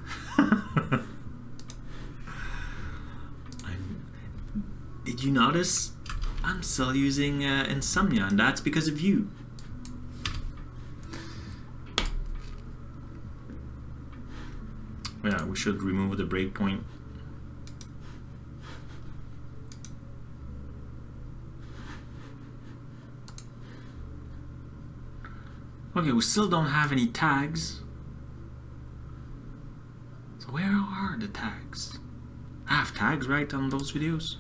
Did you notice? I'm still using Insomnia, and that's because of you. Yeah, we should remove the breakpoint. Okay, we still don't have any tags. So where are the tags? I have tags, right, on those videos?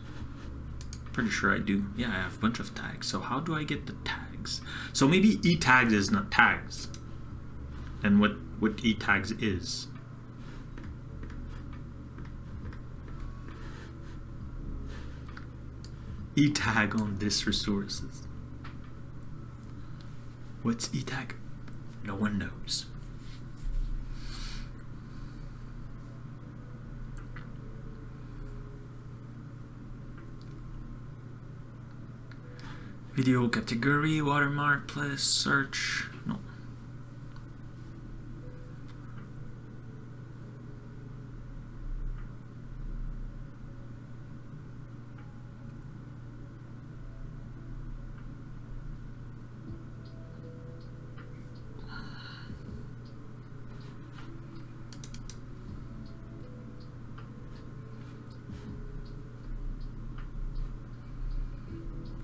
Pretty sure I do. Yeah, I have a bunch of tags. So how do I get the tags? So maybe e-tags is not tags. And what e-tags is. E-tag on this resources. What's e-tag? No one knows. Video category, watermark, plus search. No.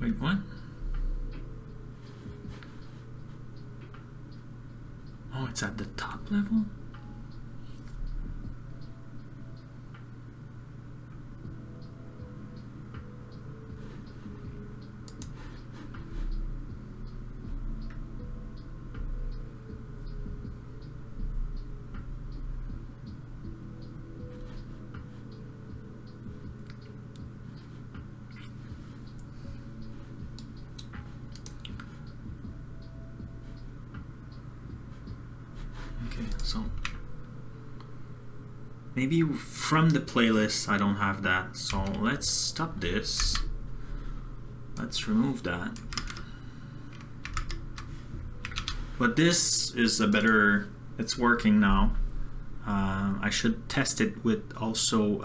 Wait, what? Oh, it's at the top level? Okay, so maybe from the playlist I don't have that, so let's stop this. Let's remove that. But this is a better, it's working now. I should test it with also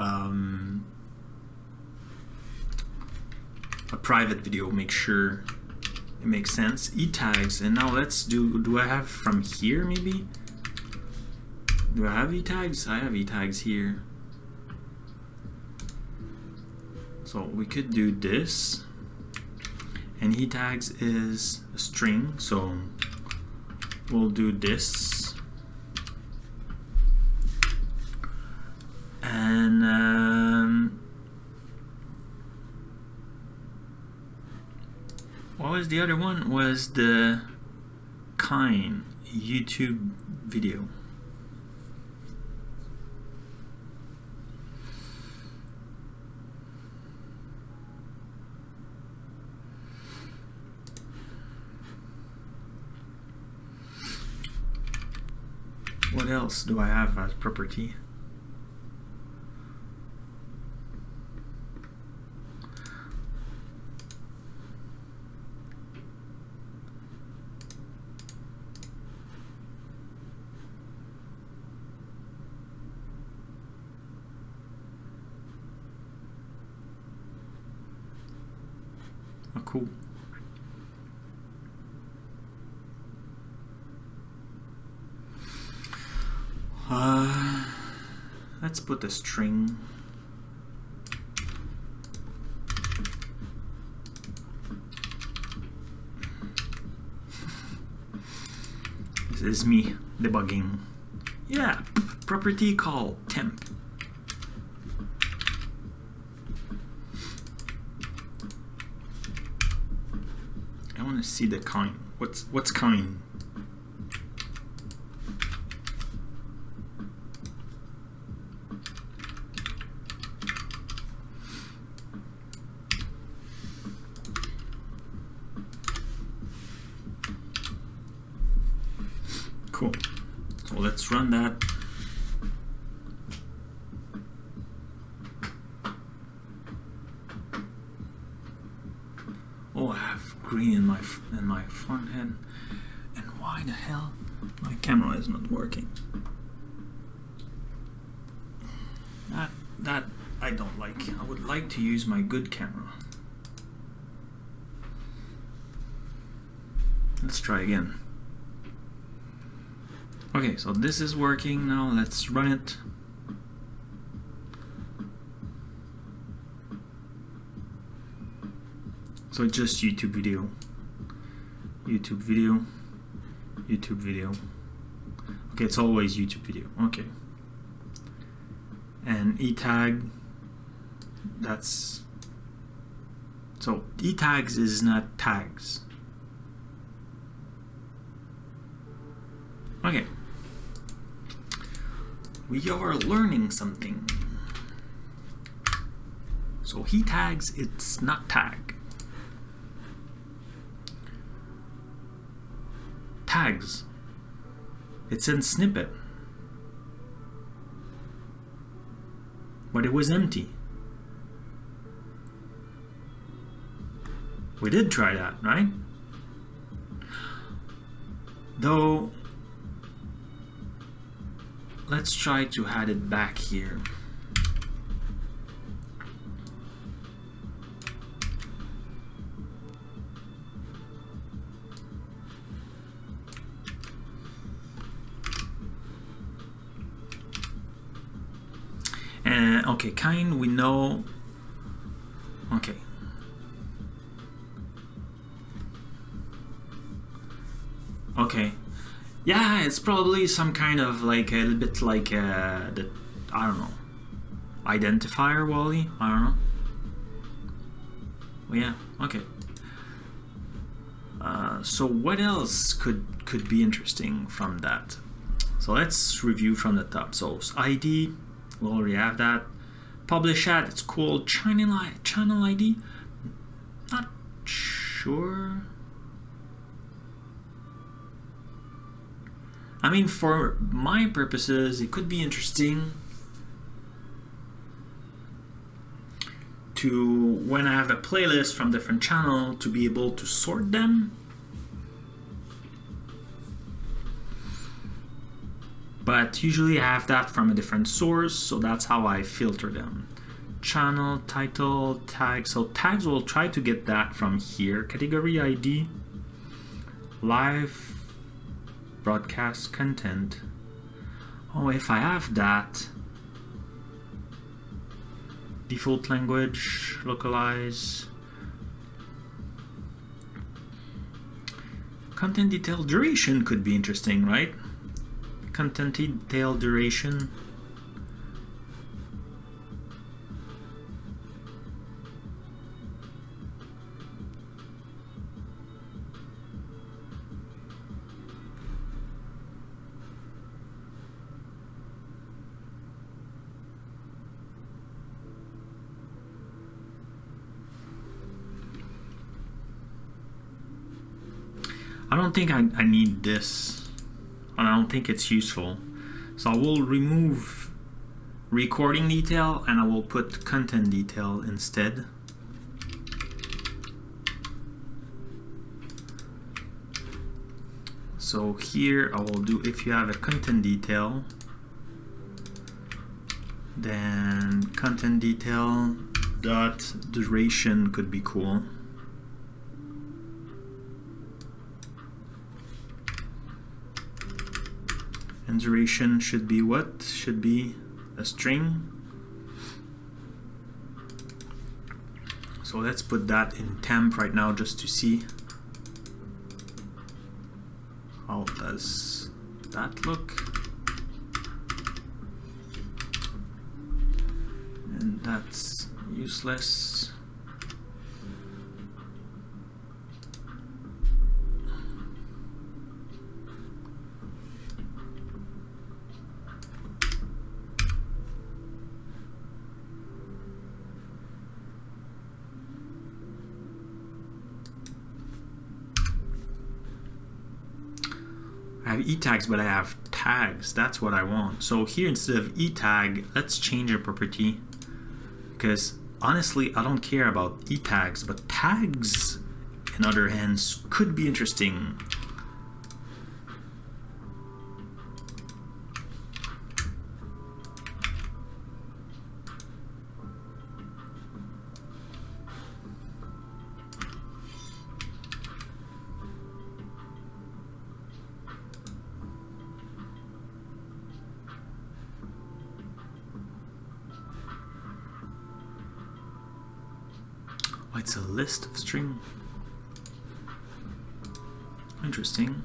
a private video, make sure it makes sense. E-tags, and now let's do I have from here maybe? Do I have e-tags? I have e-tags here. So we could do this. And e-tags is a string, so we'll do this. And what was the other one? Was the kind YouTube video. What else do I have as property? Oh, cool. Let's put a string. This is me debugging. Yeah, property called temp. I want to see the kind. What's kind? Cool. So let's run that. Oh, I have green in my front end. And why the hell? My camera is not working. That I don't like. I would like to use my good camera. Let's try again. Okay, so this is working now. Let's run it. So it's just YouTube video, YouTube video, YouTube video. Okay, it's always YouTube video. Okay. And e-tag, that's, so e-tags is not tags. Okay. We are learning something. So he tags, it's not tag. Tags, it's in snippet, but it was empty. We did try that, right? Though, let's try to add it back here. Okay, kind we know. Okay. Okay. Yeah, it's probably some kind of like a little bit like the, I don't know, identifier Wally. I don't know. Well, yeah. Okay. So what else could be interesting from that? So let's review from the top. So ID, we already have that. Publish ad, it's called channel ID. Not sure. I mean, for my purposes, it could be interesting to, when I have a playlist from different channels, to be able to sort them. But usually I have that from a different source, so that's how I filter them. Channel, title, tags. So tags will try to get that from here. Category ID, live broadcast content. Oh, if I have that, default language, localize. Content detail duration could be interesting, right? Content detail duration. I don't think I need this. I don't think it's useful. So I will remove recording detail and I will put content detail instead. So here I will do, if you have a content detail, then content detail dot duration could be cool. And duration should be what? Should be a string. So let's put that in temp right now just to see how does that look. And that's useless. I have e-tags, but I have tags. That's what I want. So here, instead of e-tag, let's change a property, because honestly, I don't care about e-tags, but tags, in other hands, could be interesting. It's a list of string. Interesting.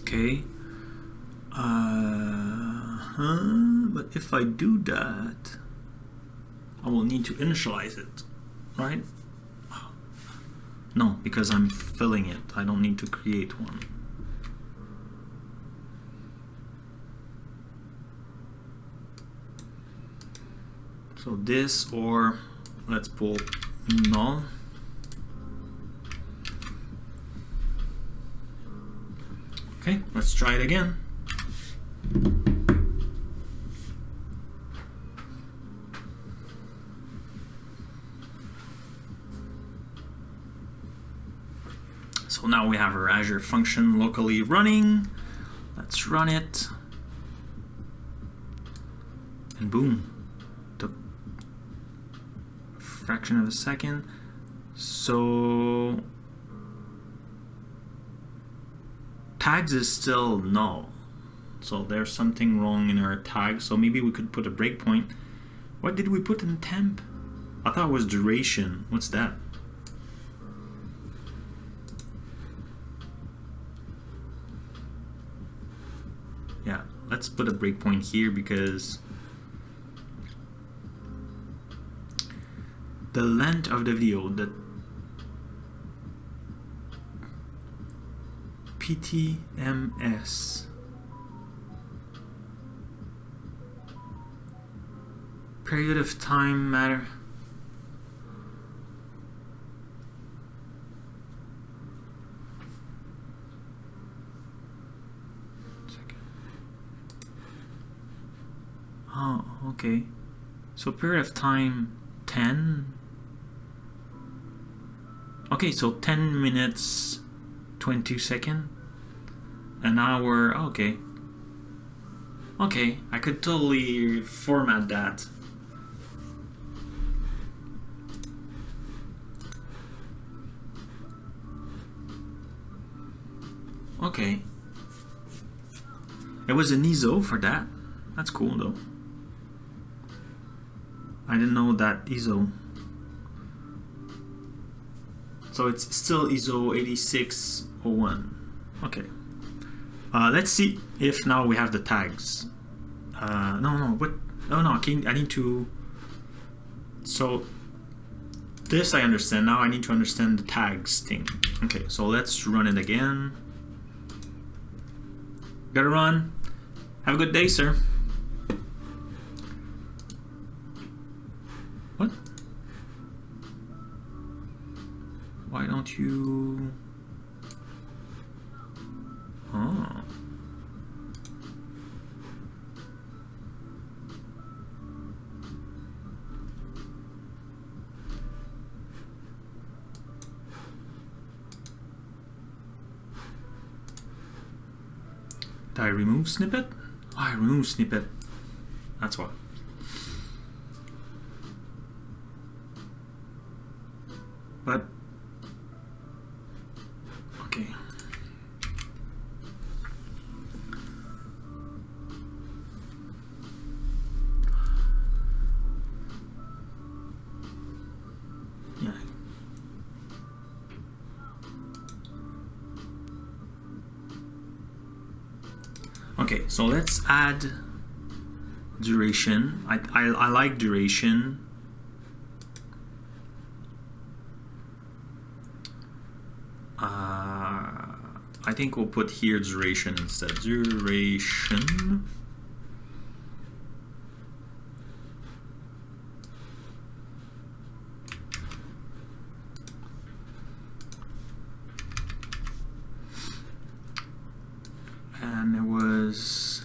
Okay. But if I do that, I will need to initialize it, right? No, because I'm filling it. I don't need to create one. So this, or let's pull null. Okay, let's try it again. So now we have our Azure function locally running. Let's run it. And boom. Took a fraction of a second. So tags is still null. So there's something wrong in our tag. So maybe we could put a breakpoint. What did we put in temp? I thought it was duration. What's that? Yeah, let's put a breakpoint here because the length of the video, the PTMS, period of time matter. Oh, okay. So period of time 10. Okay, so 10 minutes 22 seconds. An hour. Okay. Okay, I could totally format that. Okay. It was an ISO for that. That's cool though. I didn't know that ISO. So it's still ISO 8601. Okay. Let's see if now we have the tags. What? Oh no, I need to. So this I understand. Now I need to understand the tags thing. Okay, so let's run it again. Gotta run. Have a good day, sir. What? Why don't you? Oh. Did I remove snippet? Oh, I removed snippet. That's why. But okay. Yeah. Okay, so let's add duration. I like duration. I think we'll put here duration instead. Duration. And it was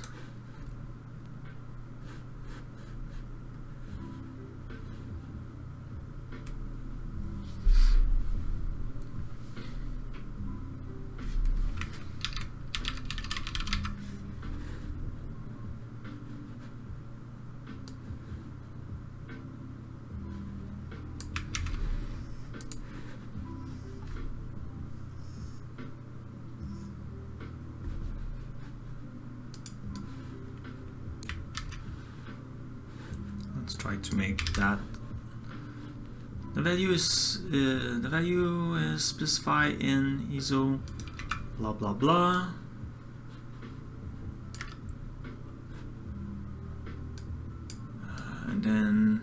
let's try to make that. The value is specified in ISO blah blah blah. And then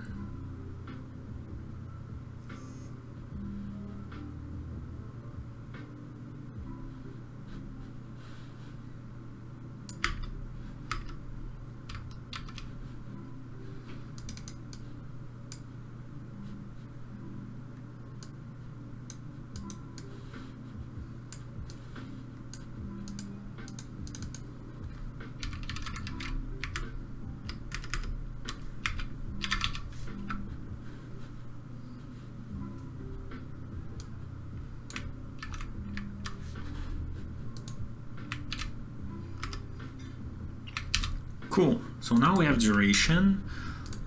cool. So now we have duration.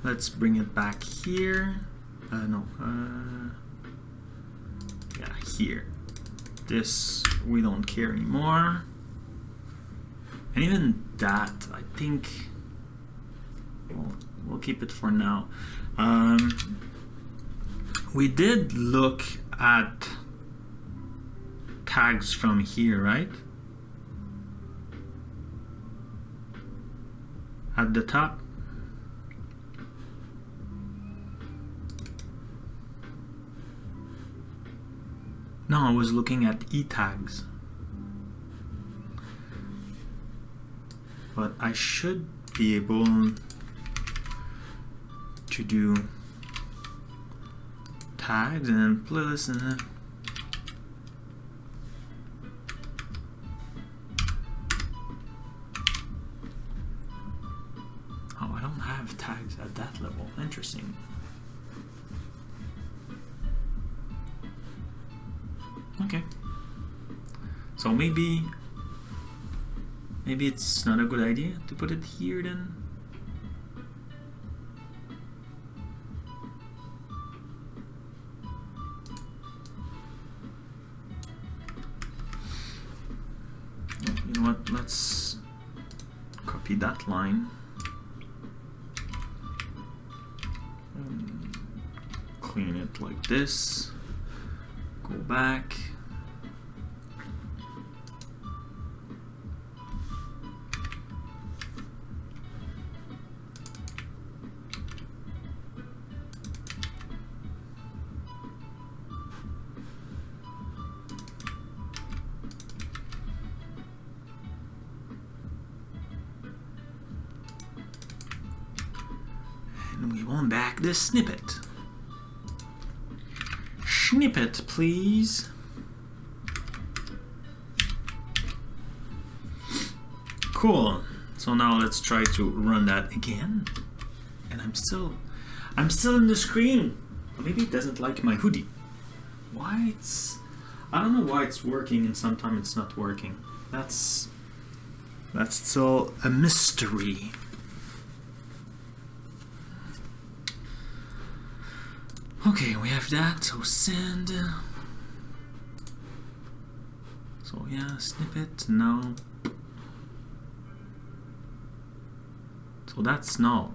Let's bring it back here. Yeah, here. This we don't care anymore. And even that, I think we'll keep it for now. We did look at tags from here, right? At the top. No, I was looking at e-tags. But I should be able to do tags and then playlist and then tags at that level. Interesting. Okay. So maybe it's not a good idea to put it here then. You know what? Let's copy that line. Clean it like this, go back, and we want back this snippet. Snippet, please. Cool. So now let's try to run that again. And I'm still in the screen. Maybe it doesn't like my hoodie. Why I don't know why it's working and sometimes it's not working. That's still a mystery. Okay, we have that, so send. So yeah, snippet, no. So that's null.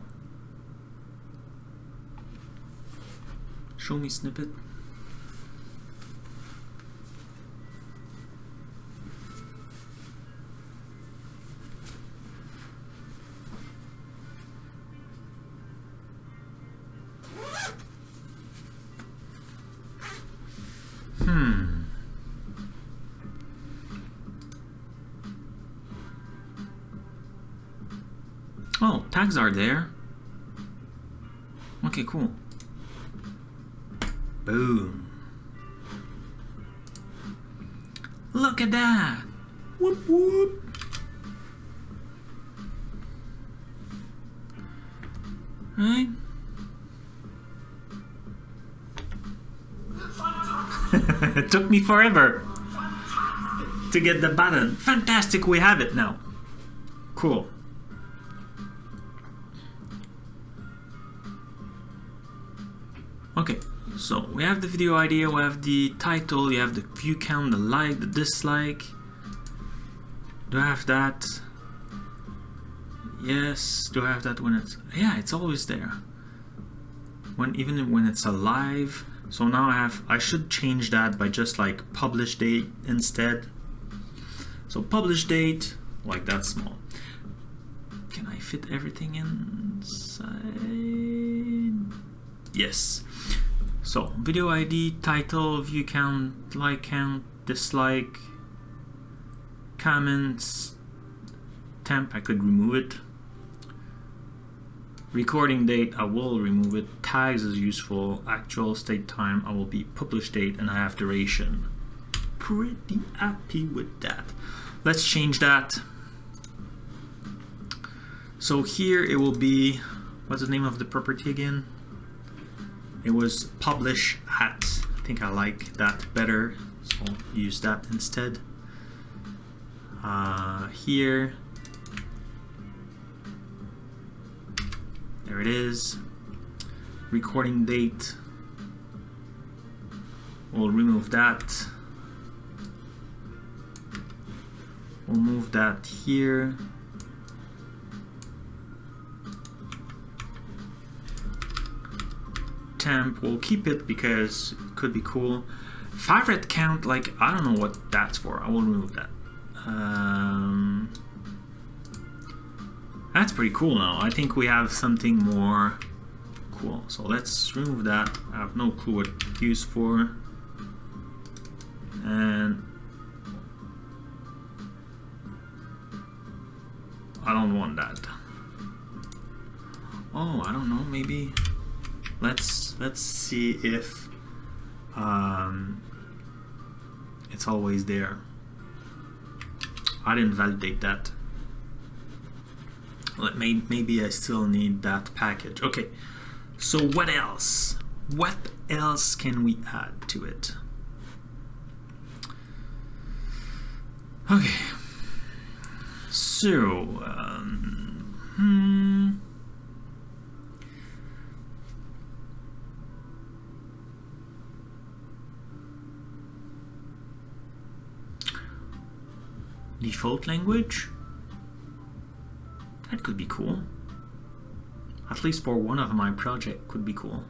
Show me snippet. Oh, tags are there. Okay, cool. Boom. Look at that. Whoop whoop. Right? It took me forever to get the button. Fantastic, we have it now. Cool. Okay, so we have the video idea, we have the title, you have the view count, the like, the dislike. Do I have that? Yes. Do I have that when it's... Yeah, it's always there. even when it's a live. So now I should change that by just like publish date instead. So publish date, like that small. Can I fit everything inside? Yes. So video ID, title, view count, like count, dislike, comments, temp, I could remove it. Recording date, I will remove it. Tags is useful. Actual state time, I will be publish date, and I have duration. Pretty happy with that. Let's change that. So here it will be, what's the name of the property again? It was publish at. I think I like that better, so I'll use that instead. Here, there it is. Recording date, we'll remove that. We'll move that here. Temp, we'll keep it because it could be cool. Favorite count, like, I don't know what that's for. I will remove that. That's pretty cool now. I think we have something more cool. So let's remove that. I have no clue what it's used for. And I don't want that. Oh, I don't know, maybe let's see if it's always there. I didn't validate that. Maybe I still need that package. Okay, so what else? What else can we add to it? Okay, so default language, that could be cool. At least for one of my project could be cool.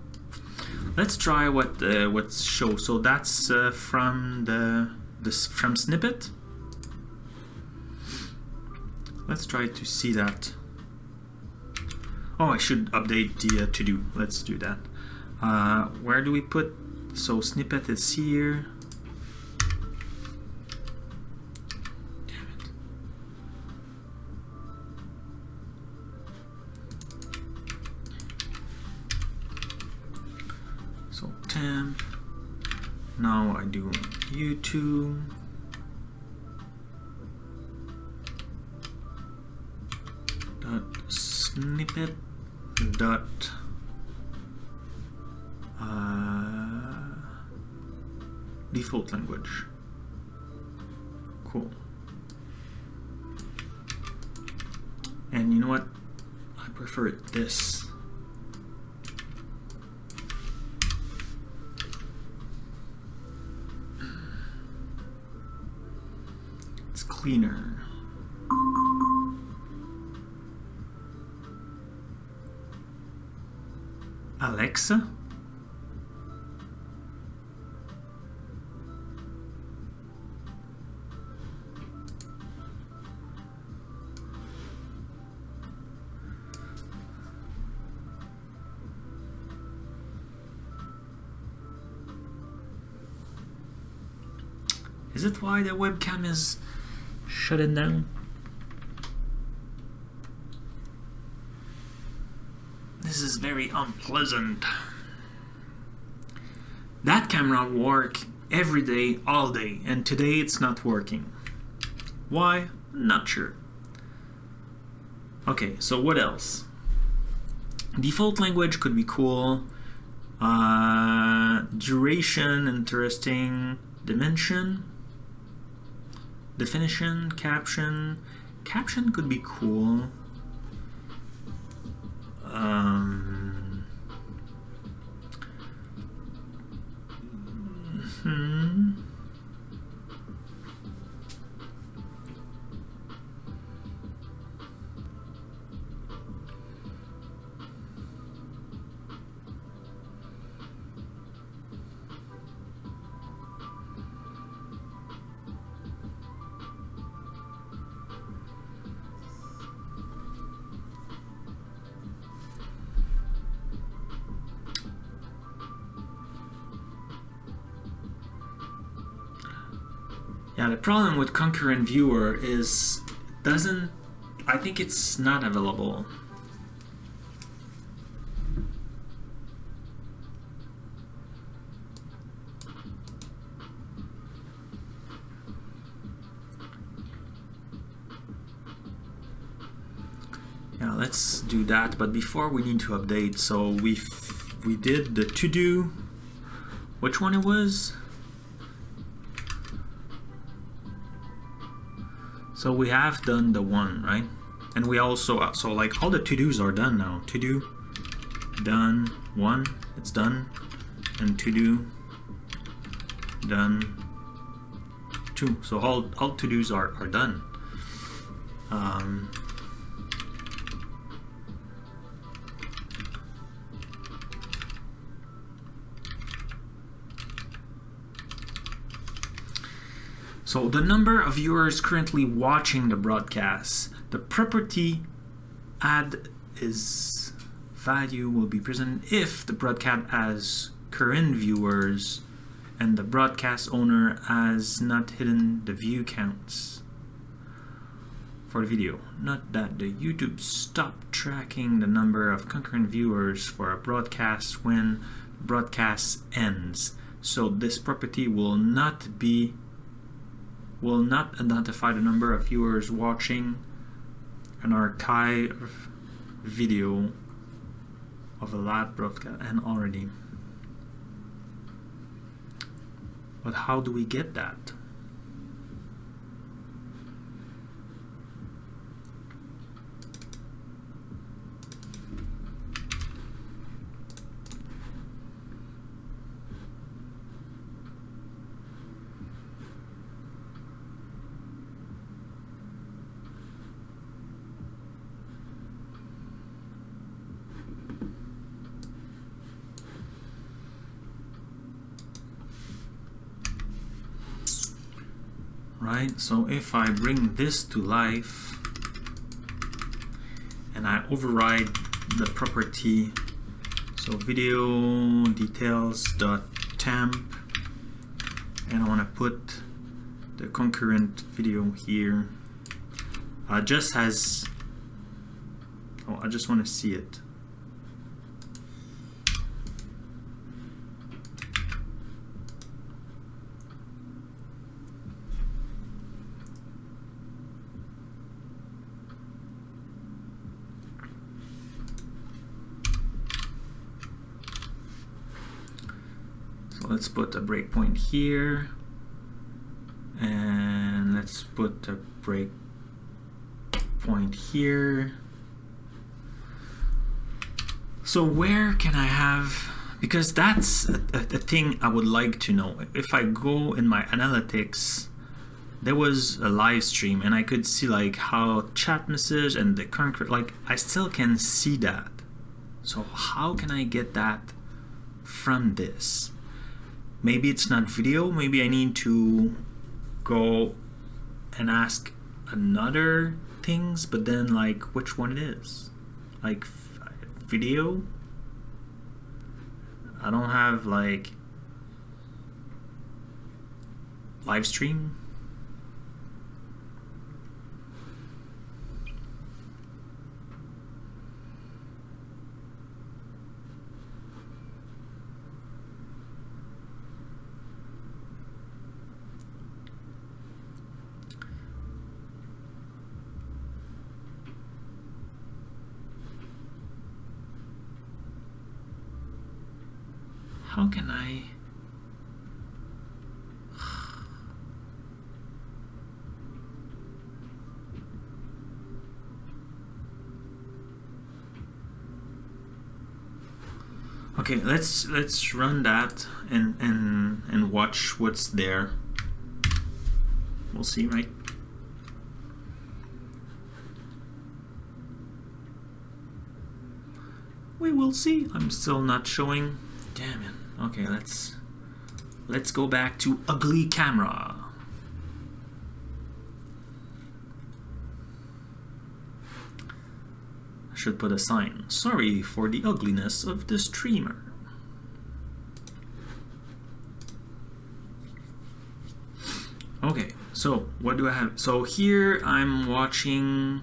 Let's try what's show. So that's from from snippet. Let's try to see that. Oh, I should update the to do. Let's do that. Where do we put? So snippet is here. So temp. Now I do YouTube. Dot snippet dot default language. Cool. And you know what? I prefer this. It's cleaner. Alexa? Is it why the webcam is shutting down? This is very unpleasant. That camera works every day, all day, and today it's not working. Why? Not sure. Okay, so what else? Default language could be cool. Duration, interesting. Dimension. Definition, caption. Caption could be cool. Yeah, the problem with concurrent viewer is I think it's not available. Yeah, let's do that, but before we need to update. So we did the to do. Which one it was? So we have done the one, right? And we also, so like all the to-dos are done now. To-do, done, one, it's done. And to-do, done, two. So all to-dos are done. So the number of viewers currently watching the broadcast, the property add is value will be present if the broadcast has current viewers and the broadcast owner has not hidden the view counts for the video. Note that the YouTube stopped tracking the number of concurrent viewers for a broadcast when broadcast ends. So this property will not identify the number of viewers watching an archive video of a live broadcast and already. But how do we get that? Right, so if I bring this to life and I override the property, so video details dot temp, and I want to put the concurrent video here, just as, oh, I just want to see it. Let's put a breakpoint here, and let's put a breakpoint here. So where can I have, because that's a thing I would like to know. If I go in my analytics, there was a live stream and I could see like how chat message and the concrete, like I still can see that. So how can I get that from this? Maybe it's not video, maybe I need to go and ask another things, but then like which one it is? Like video? I don't have like live stream. How can I? Okay, let's run that and watch what's there. We'll see, right? We will see. I'm still not showing. Damn it. Okay, let's go back to ugly camera. I should put a sign. Sorry for the ugliness of the streamer. Okay, So what do I have? So here I'm watching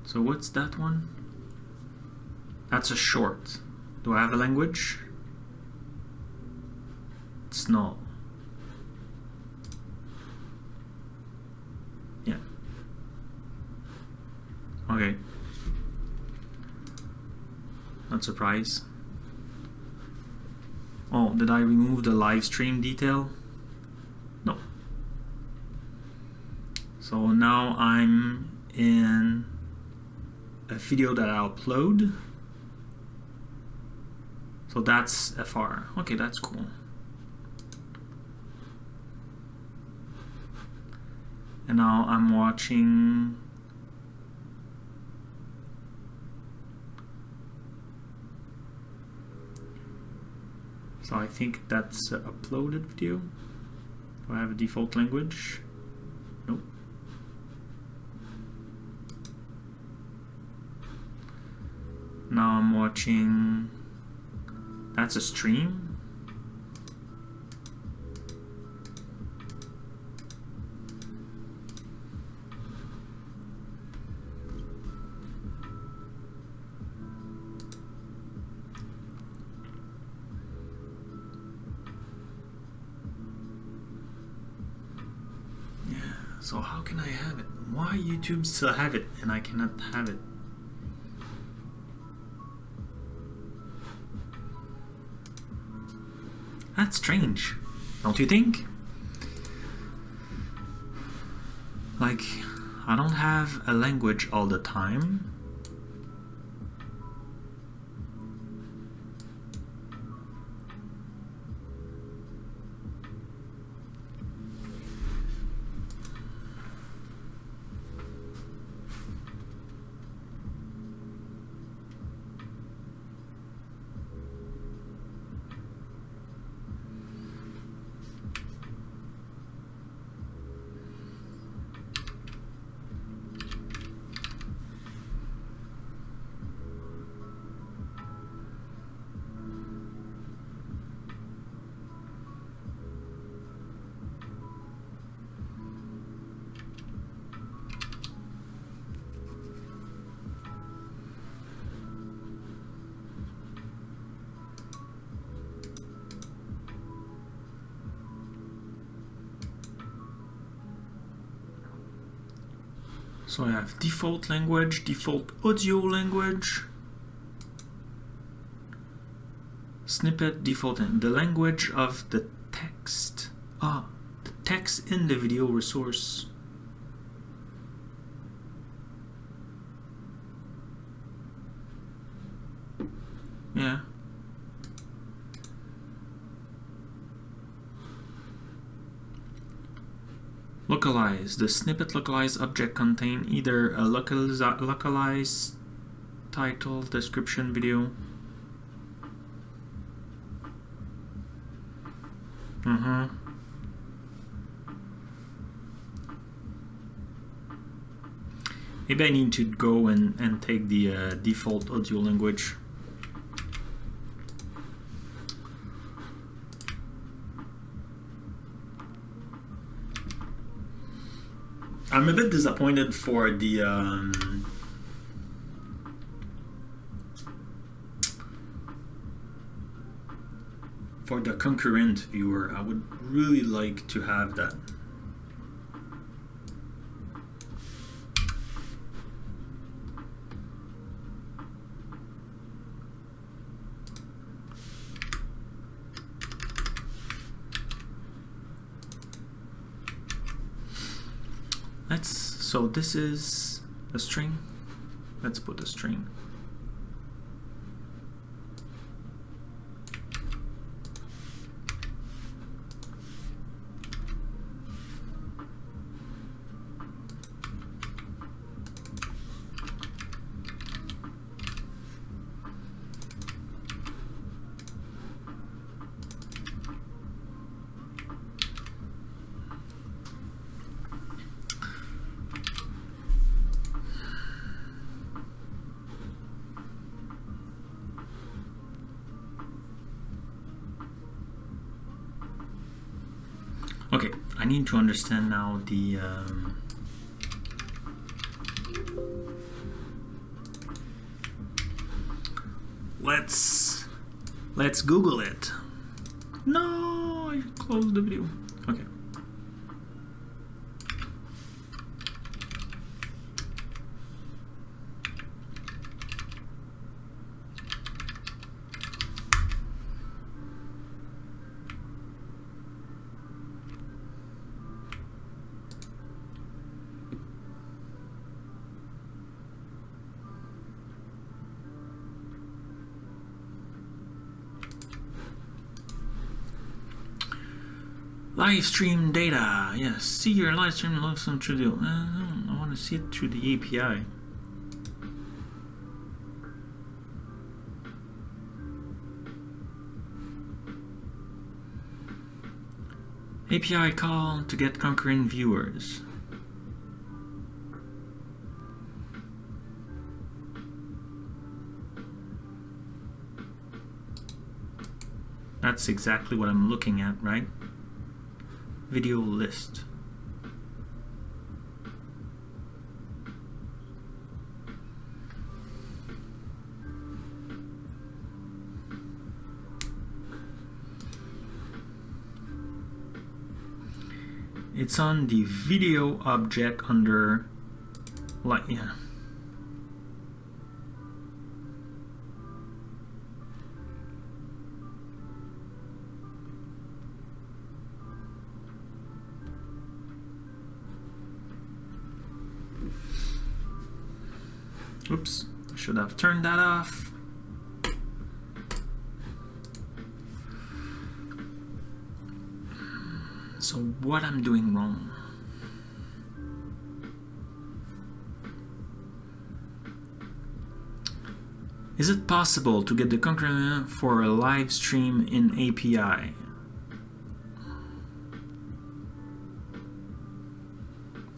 so what's that one? That's a short. Do I have a language? It's no. Yeah. Okay. Not surprised. Oh, did I remove the live stream detail? No. So now I'm in a video that I upload. So that's FR. Okay, that's cool. And now I'm watching so I think that's an uploaded video. Do I have a default language? Nope. Now I'm watching, that's a stream. Yeah, so how can I have it? Why YouTube still have it and I cannot have it? That's strange, don't you think? Like, I don't have a language all the time. So I have default language, default audio language, snippet, default, and the language of the text. Ah, the text in the video resource. Yeah. Localize. The snippet localized object contain either a localized title, description, video. Maybe I need to go and take the default audio language. I'm a bit disappointed for the concurrent viewer. I would really like to have that. So this is a string. Let's put a string. Okay, I need to understand now the let's Google it. No, I closed the video. Okay. Live stream data. Yes, see your live stream looks some trivial. I want to see it through the API. API call to get concurrent viewers. That's exactly what I'm looking at, right? Video list. It's on the video object under, like, yeah. Oops, I should have turned that off. So what I'm doing wrong? Is it possible to get the concurrent for a live stream in API?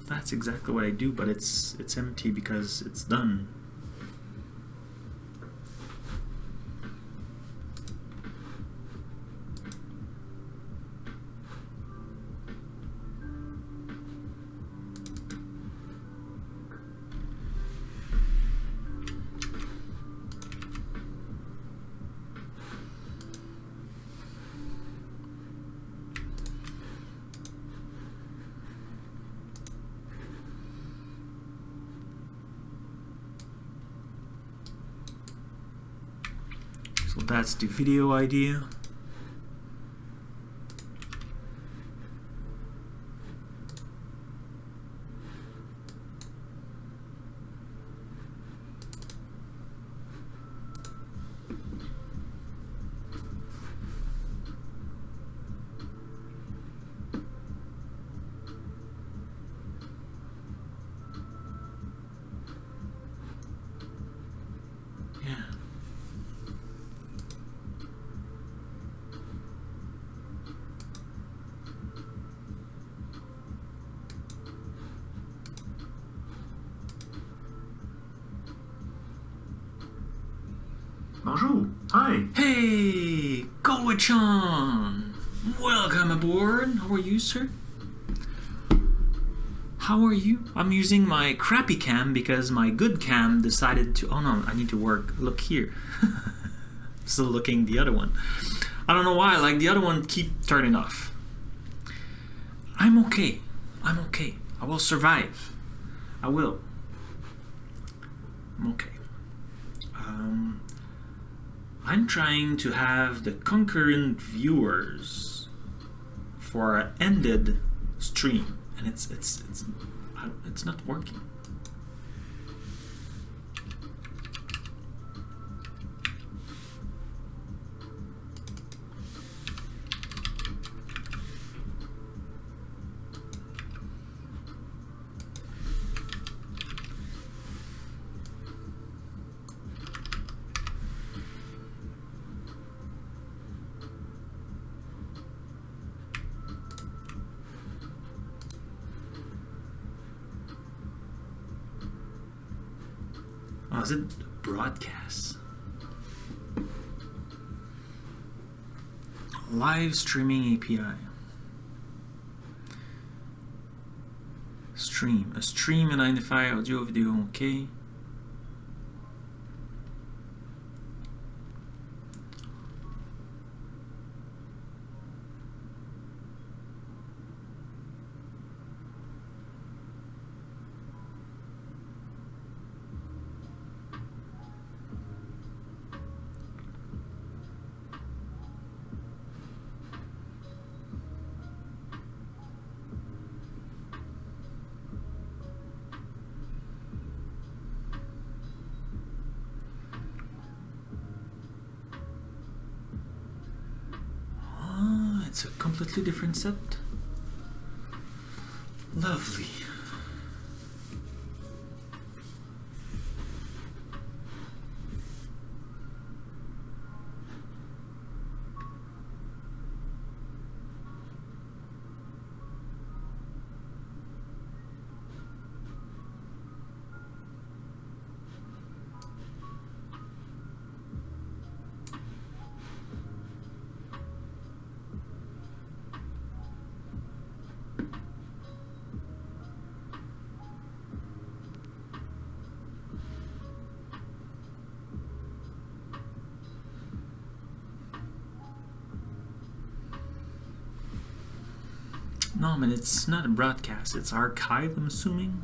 That's exactly what I do, but it's empty because it's done. So that's the video idea. Bonjour. Hi. Hey, Koa-chan! Welcome aboard. How are you, sir? How are you? I'm using my crappy cam because my good cam decided to... Oh no, I need to look here. Still looking the other one. I don't know why, like the other one keep turning off. I'm okay. I'm okay. I will survive. I will. I'm okay. I'm trying to have the concurrent viewers for an ended stream, and it's not working. Oh, is it broadcast? Live streaming API. Stream. A stream and identify audio, video, okay. It's a completely different set. Lovely. No, man, it's not a broadcast, it's archive, I'm assuming.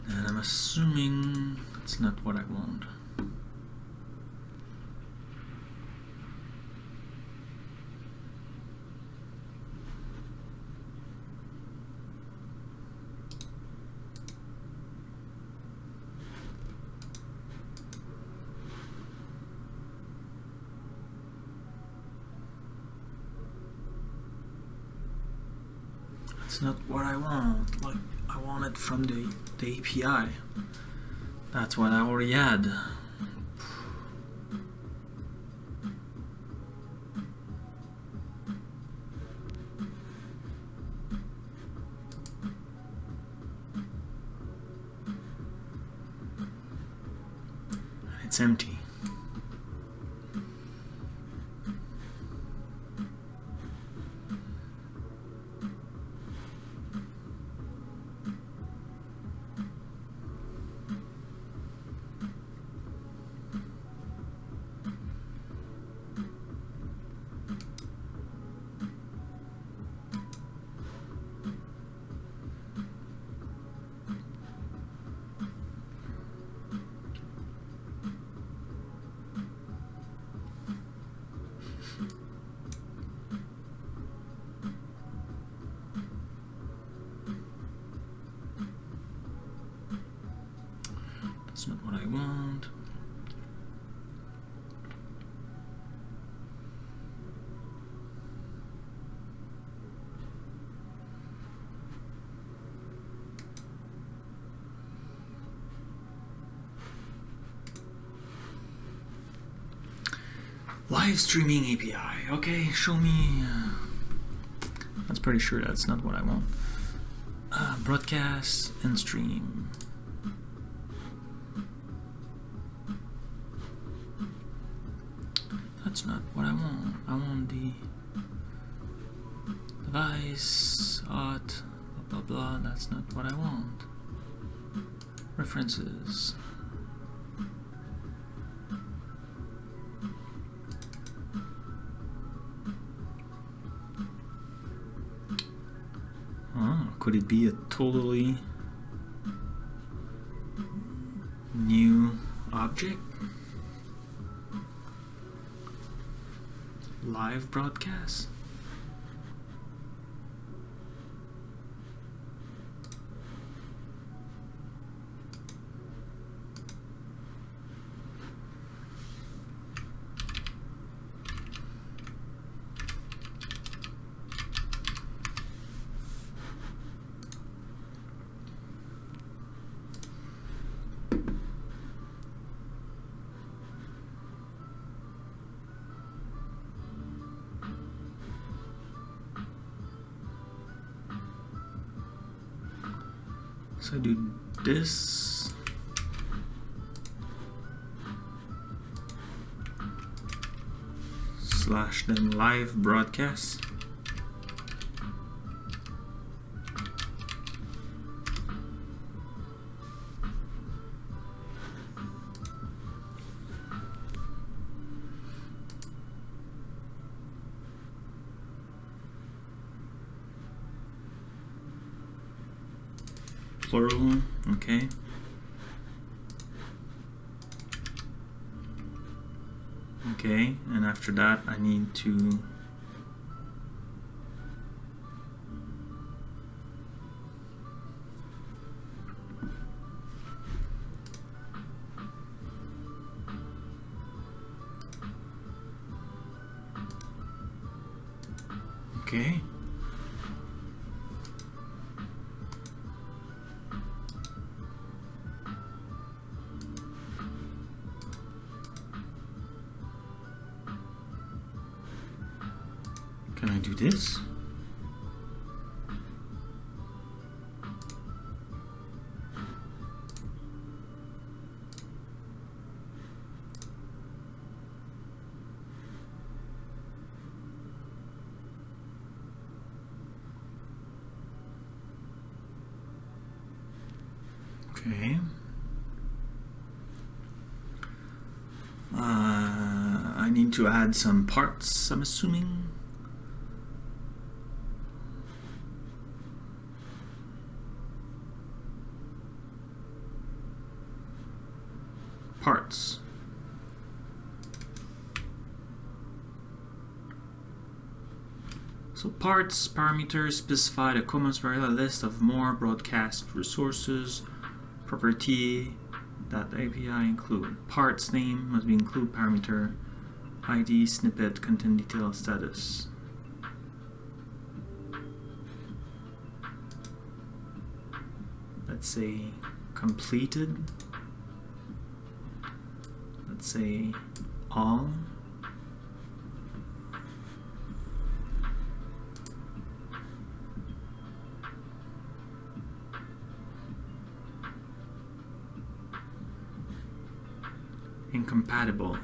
And I'm assuming it's not what I want. It's not what I want. Like, I want it from the API. That's what I already had. It's empty. That's not what I want. Live streaming API. Okay, show me. That's pretty sure that's not what I want. Broadcast and stream. That's not what I want. I want the device, art, blah blah blah. That's not what I want. References. Could it be a totally new object? Live broadcast? So I do this. Slash then live broadcast. Plural, okay. Okay, and after that I need to okay. Can I do this? Okay. I need to add some parts, I'm assuming. Parts. So parts parameters specify the commons variable list of more broadcast resources. Property that API include. Parts name must be include parameter ID snippet content detail status. Let's say completed. Let's say all. Incompatible.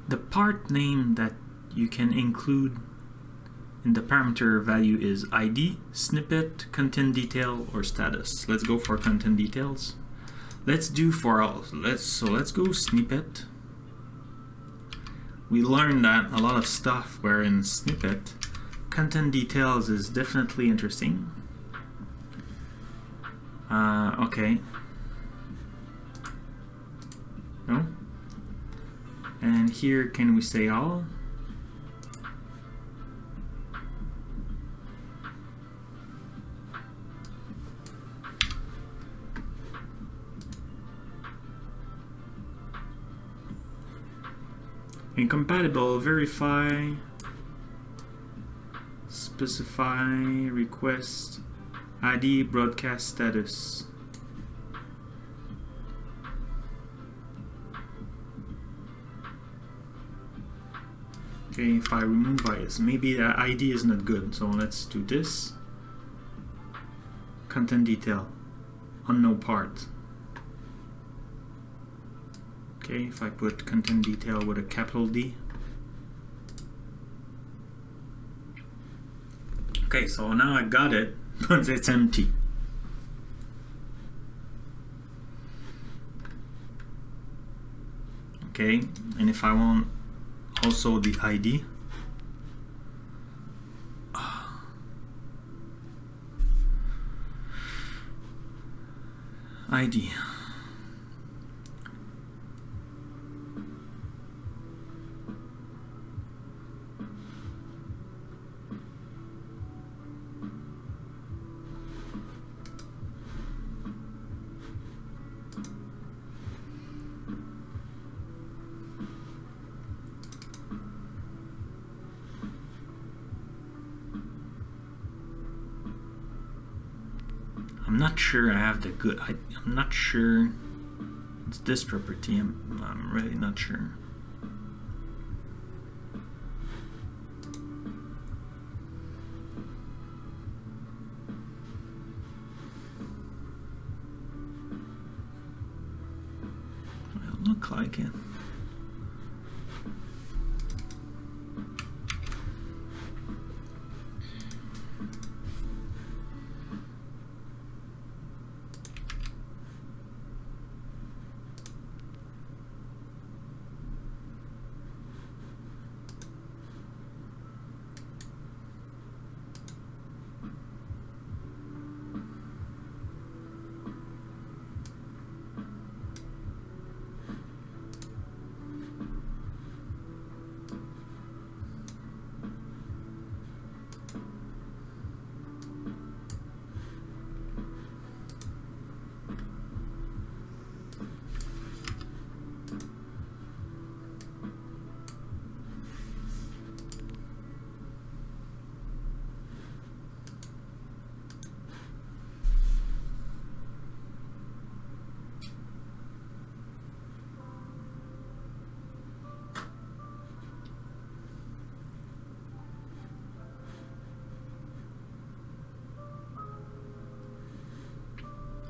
The part name that you can include in the parameter value is ID, snippet, content detail, or status. Let's go for content details. Let's do for all. Let's go snippet. We learned that a lot of stuff were in snippet. Content details is definitely interesting. Okay. No. And here, can we say all? Incompatible, verify, specify, request, ID, broadcast status. Okay, if I remove bias, maybe the ID is not good, so let's do this. Content detail, unknown part. Okay, if I put content detail with a capital D. Okay, so now I got it, but it's empty. Okay, and if I want also the ID. ID. I'm not sure I have the good. I'm not sure it's this property. I'm really not sure. Well, look like it.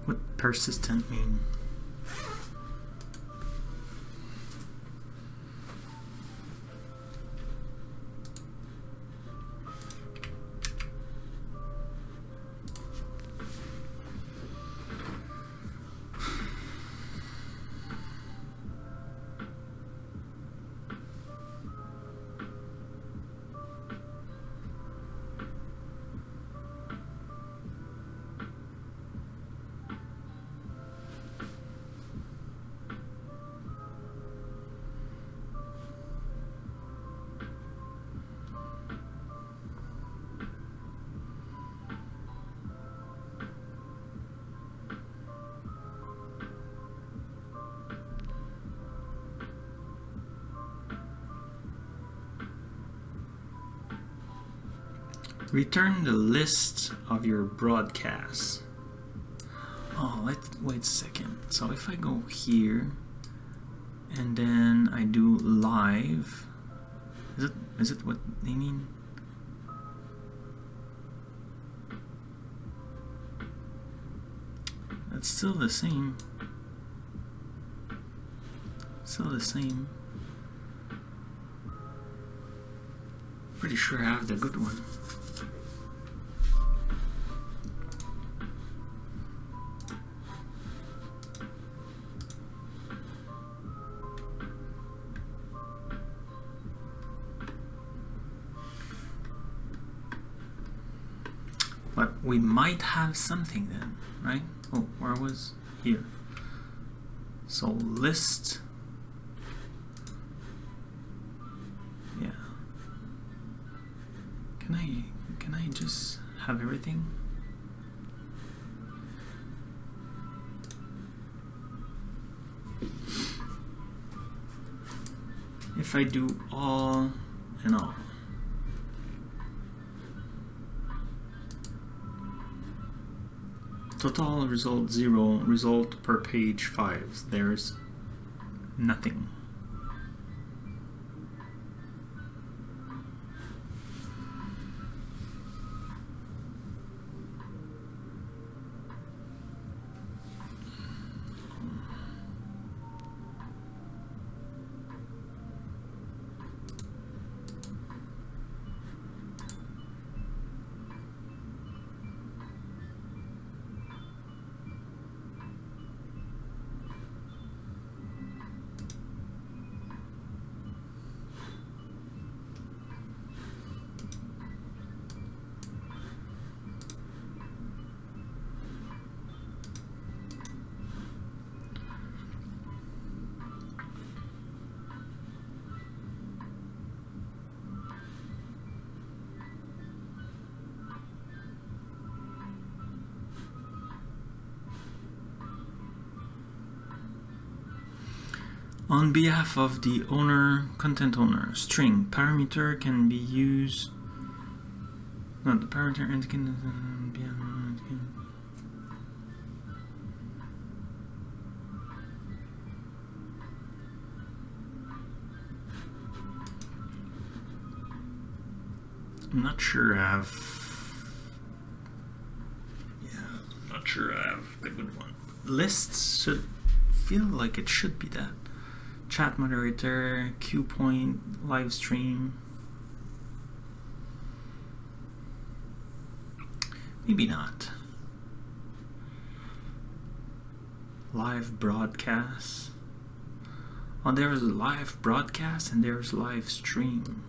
What persistent mean? Return the list of your broadcasts. Oh, wait a second. So if I go here and then I do live, is it what they mean? It's still the same. Still the same. Pretty sure I have the good one. But we might have something then, right? Oh, where was here? So list. Yeah. Can I just have everything? If I do all and all. Total result 0, result per page 5. There's nothing. On behalf of the owner, content owner, string parameter can be used. No, the parameter indicating I'm not sure I have. Yeah, not sure I have the good one. Lists should feel like it should be that. Chat moderator, cue point, live stream. Maybe not. Live broadcast. Oh, there's live broadcast and there's live stream.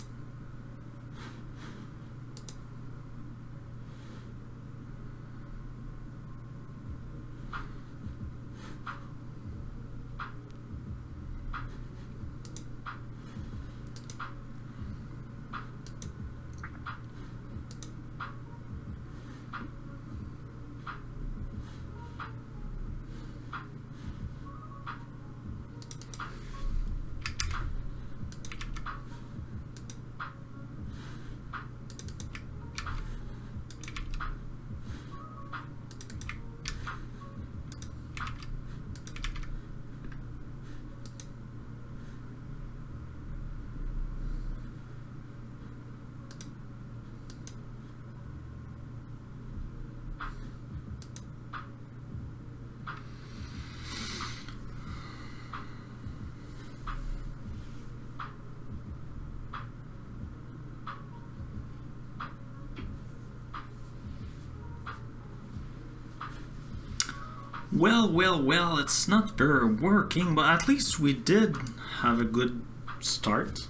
Well, it's not very working, but at least we did have a good start.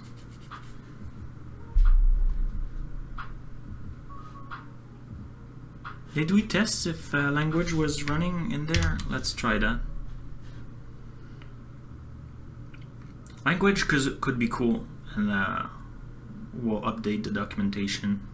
Did we test if language was running in there? Let's try that. Language could be cool, and we'll update the documentation.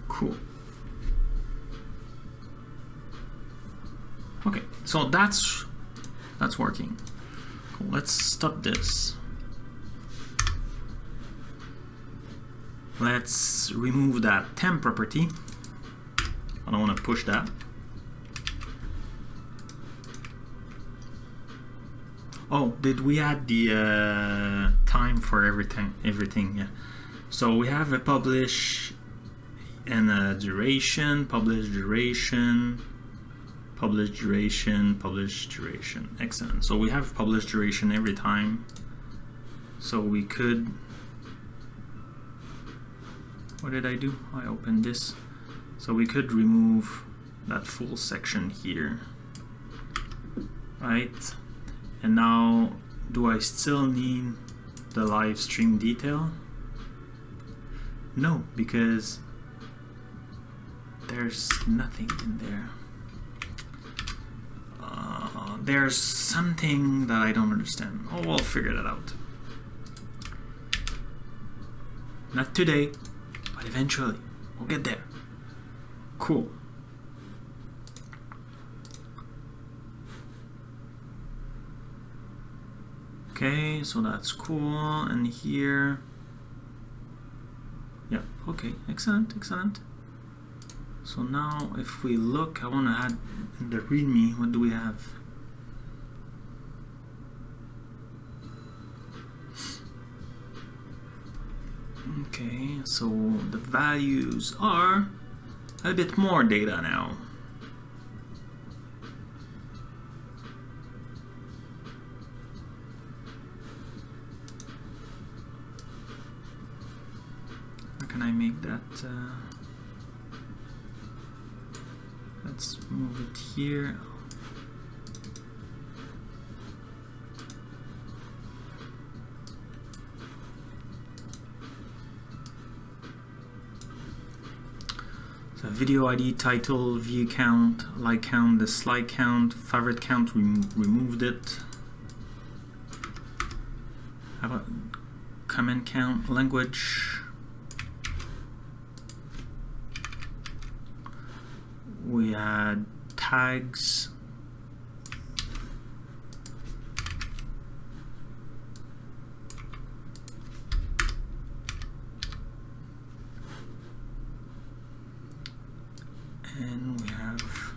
Cool. Okay, so that's working. Cool. Let's stop this. Let's remove that temp property. I don't want to push that. Oh, did we add the time for everything? Yeah. So we have a publish and a duration, publish duration, publish duration, publish duration. Excellent. So we have publish duration every time. So we could. What did I do? I opened this. So we could remove that full section here. Right? And now, do I still need the live stream detail? No, because there's nothing in there. There's something that I don't understand. Oh, we'll figure that out. Not today, but eventually. We'll get there. Cool. Okay, so that's cool. And here. Yeah, okay, excellent, excellent. So now if we look, I want to add in the README, what do we have? Okay, so the values are a bit more data now. How can I make that? Let's move it here. So video ID, title, view count, like count, dislike count, favorite count, removed it. How about comment count, language? we add tags. And we have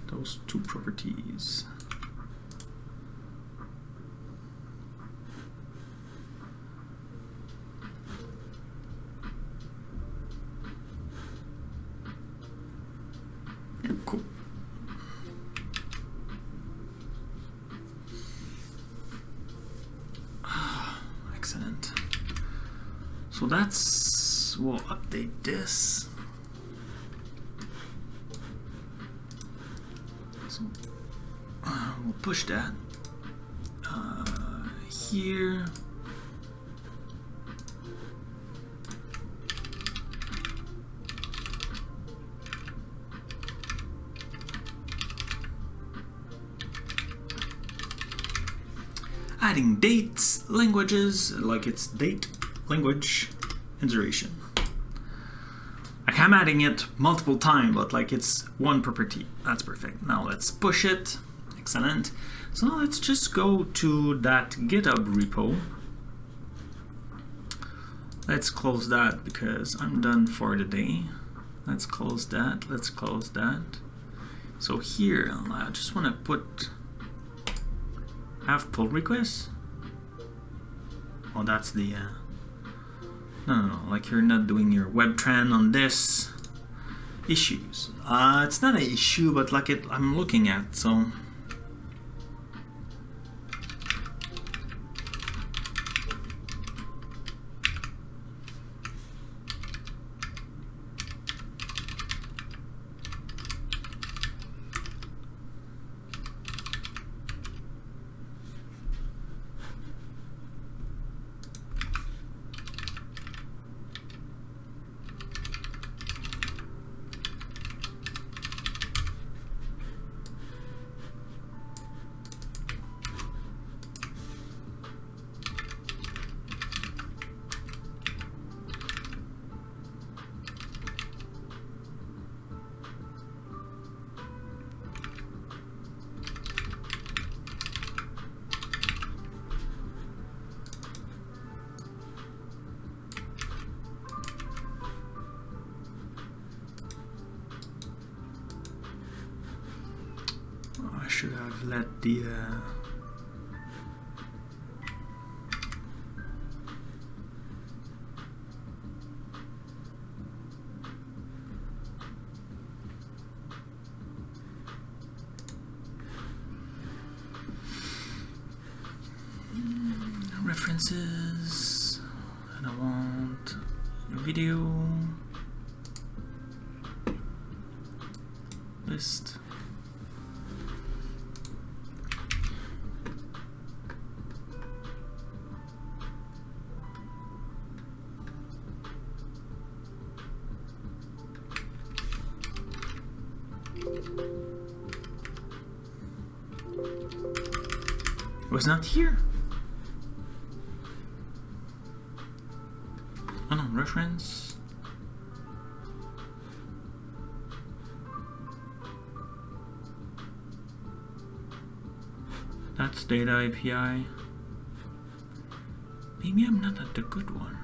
those two properties. Cool. Excellent. So that's, we'll update this. So we'll push that here. Adding dates, languages, like it's date, language, and duration. Like I'm adding it multiple times, but like it's one property. That's perfect. Now let's push it. Excellent. So now let's just go to that GitHub repo. Let's close that because I'm done for the day. Let's close that. Let's close that. So here, I just want to put have pull requests. Oh, that's the no, like you're not doing your webtran on this. Issues. It's not an issue, but like I'm looking at, so I should have let the references, and I want video list. It was not here. Oh no, reference. That's data API. Maybe I'm not at the good one.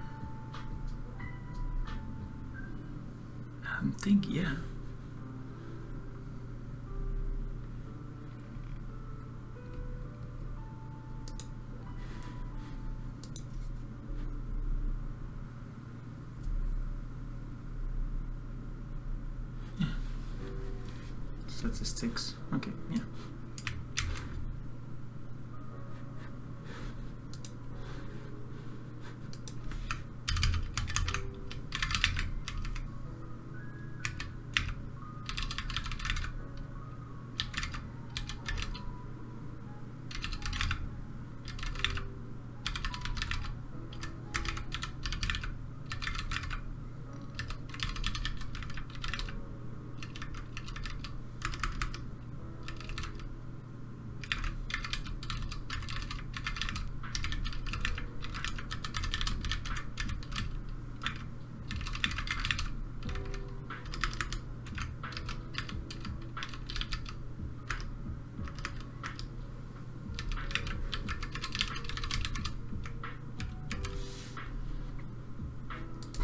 I'm thinking, yeah. Statistics. Okay, yeah.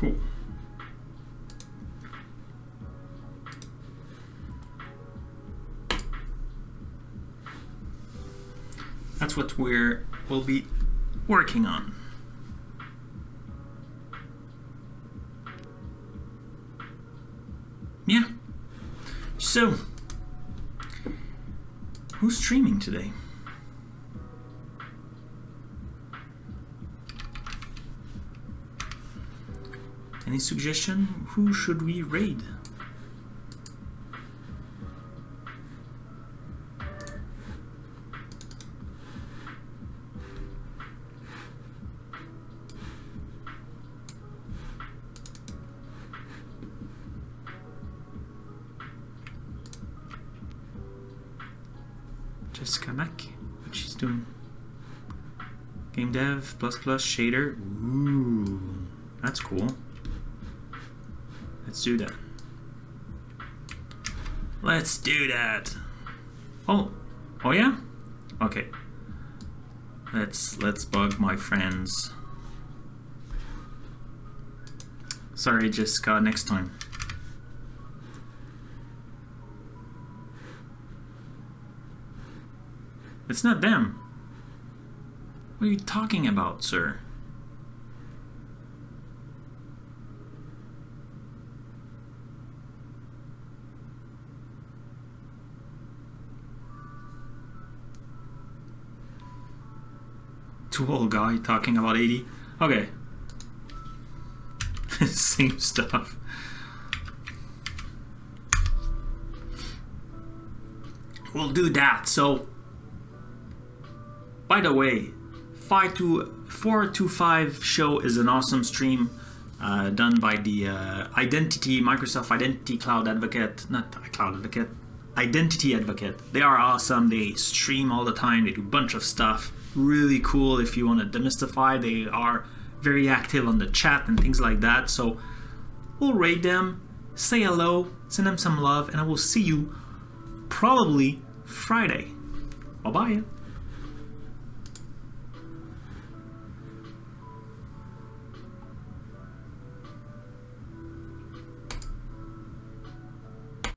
Cool. That's what we'll be working on. Yeah. So, who's streaming today? Any suggestion? Who should we raid? Jessica Mack, what she's doing? Game dev, plus shader. Ooh, that's cool. Let's do that. Let's do that. Oh yeah? Okay. Let's bug my friends. Sorry, Jessica, next time. It's not them. What are you talking about, sir? Too old guy talking about 80. Okay. Same stuff. We'll do that. So, by the way, 425 show is an awesome stream done by the Microsoft Identity Cloud Advocate, not Cloud Advocate, Identity Advocate. They are awesome. They stream all the time. They do a bunch of stuff. Really cool if you want to demystify. They are very active on the chat and things like that. So we'll raid them, say hello, send them some love, and I will see you probably Friday. Bye-bye.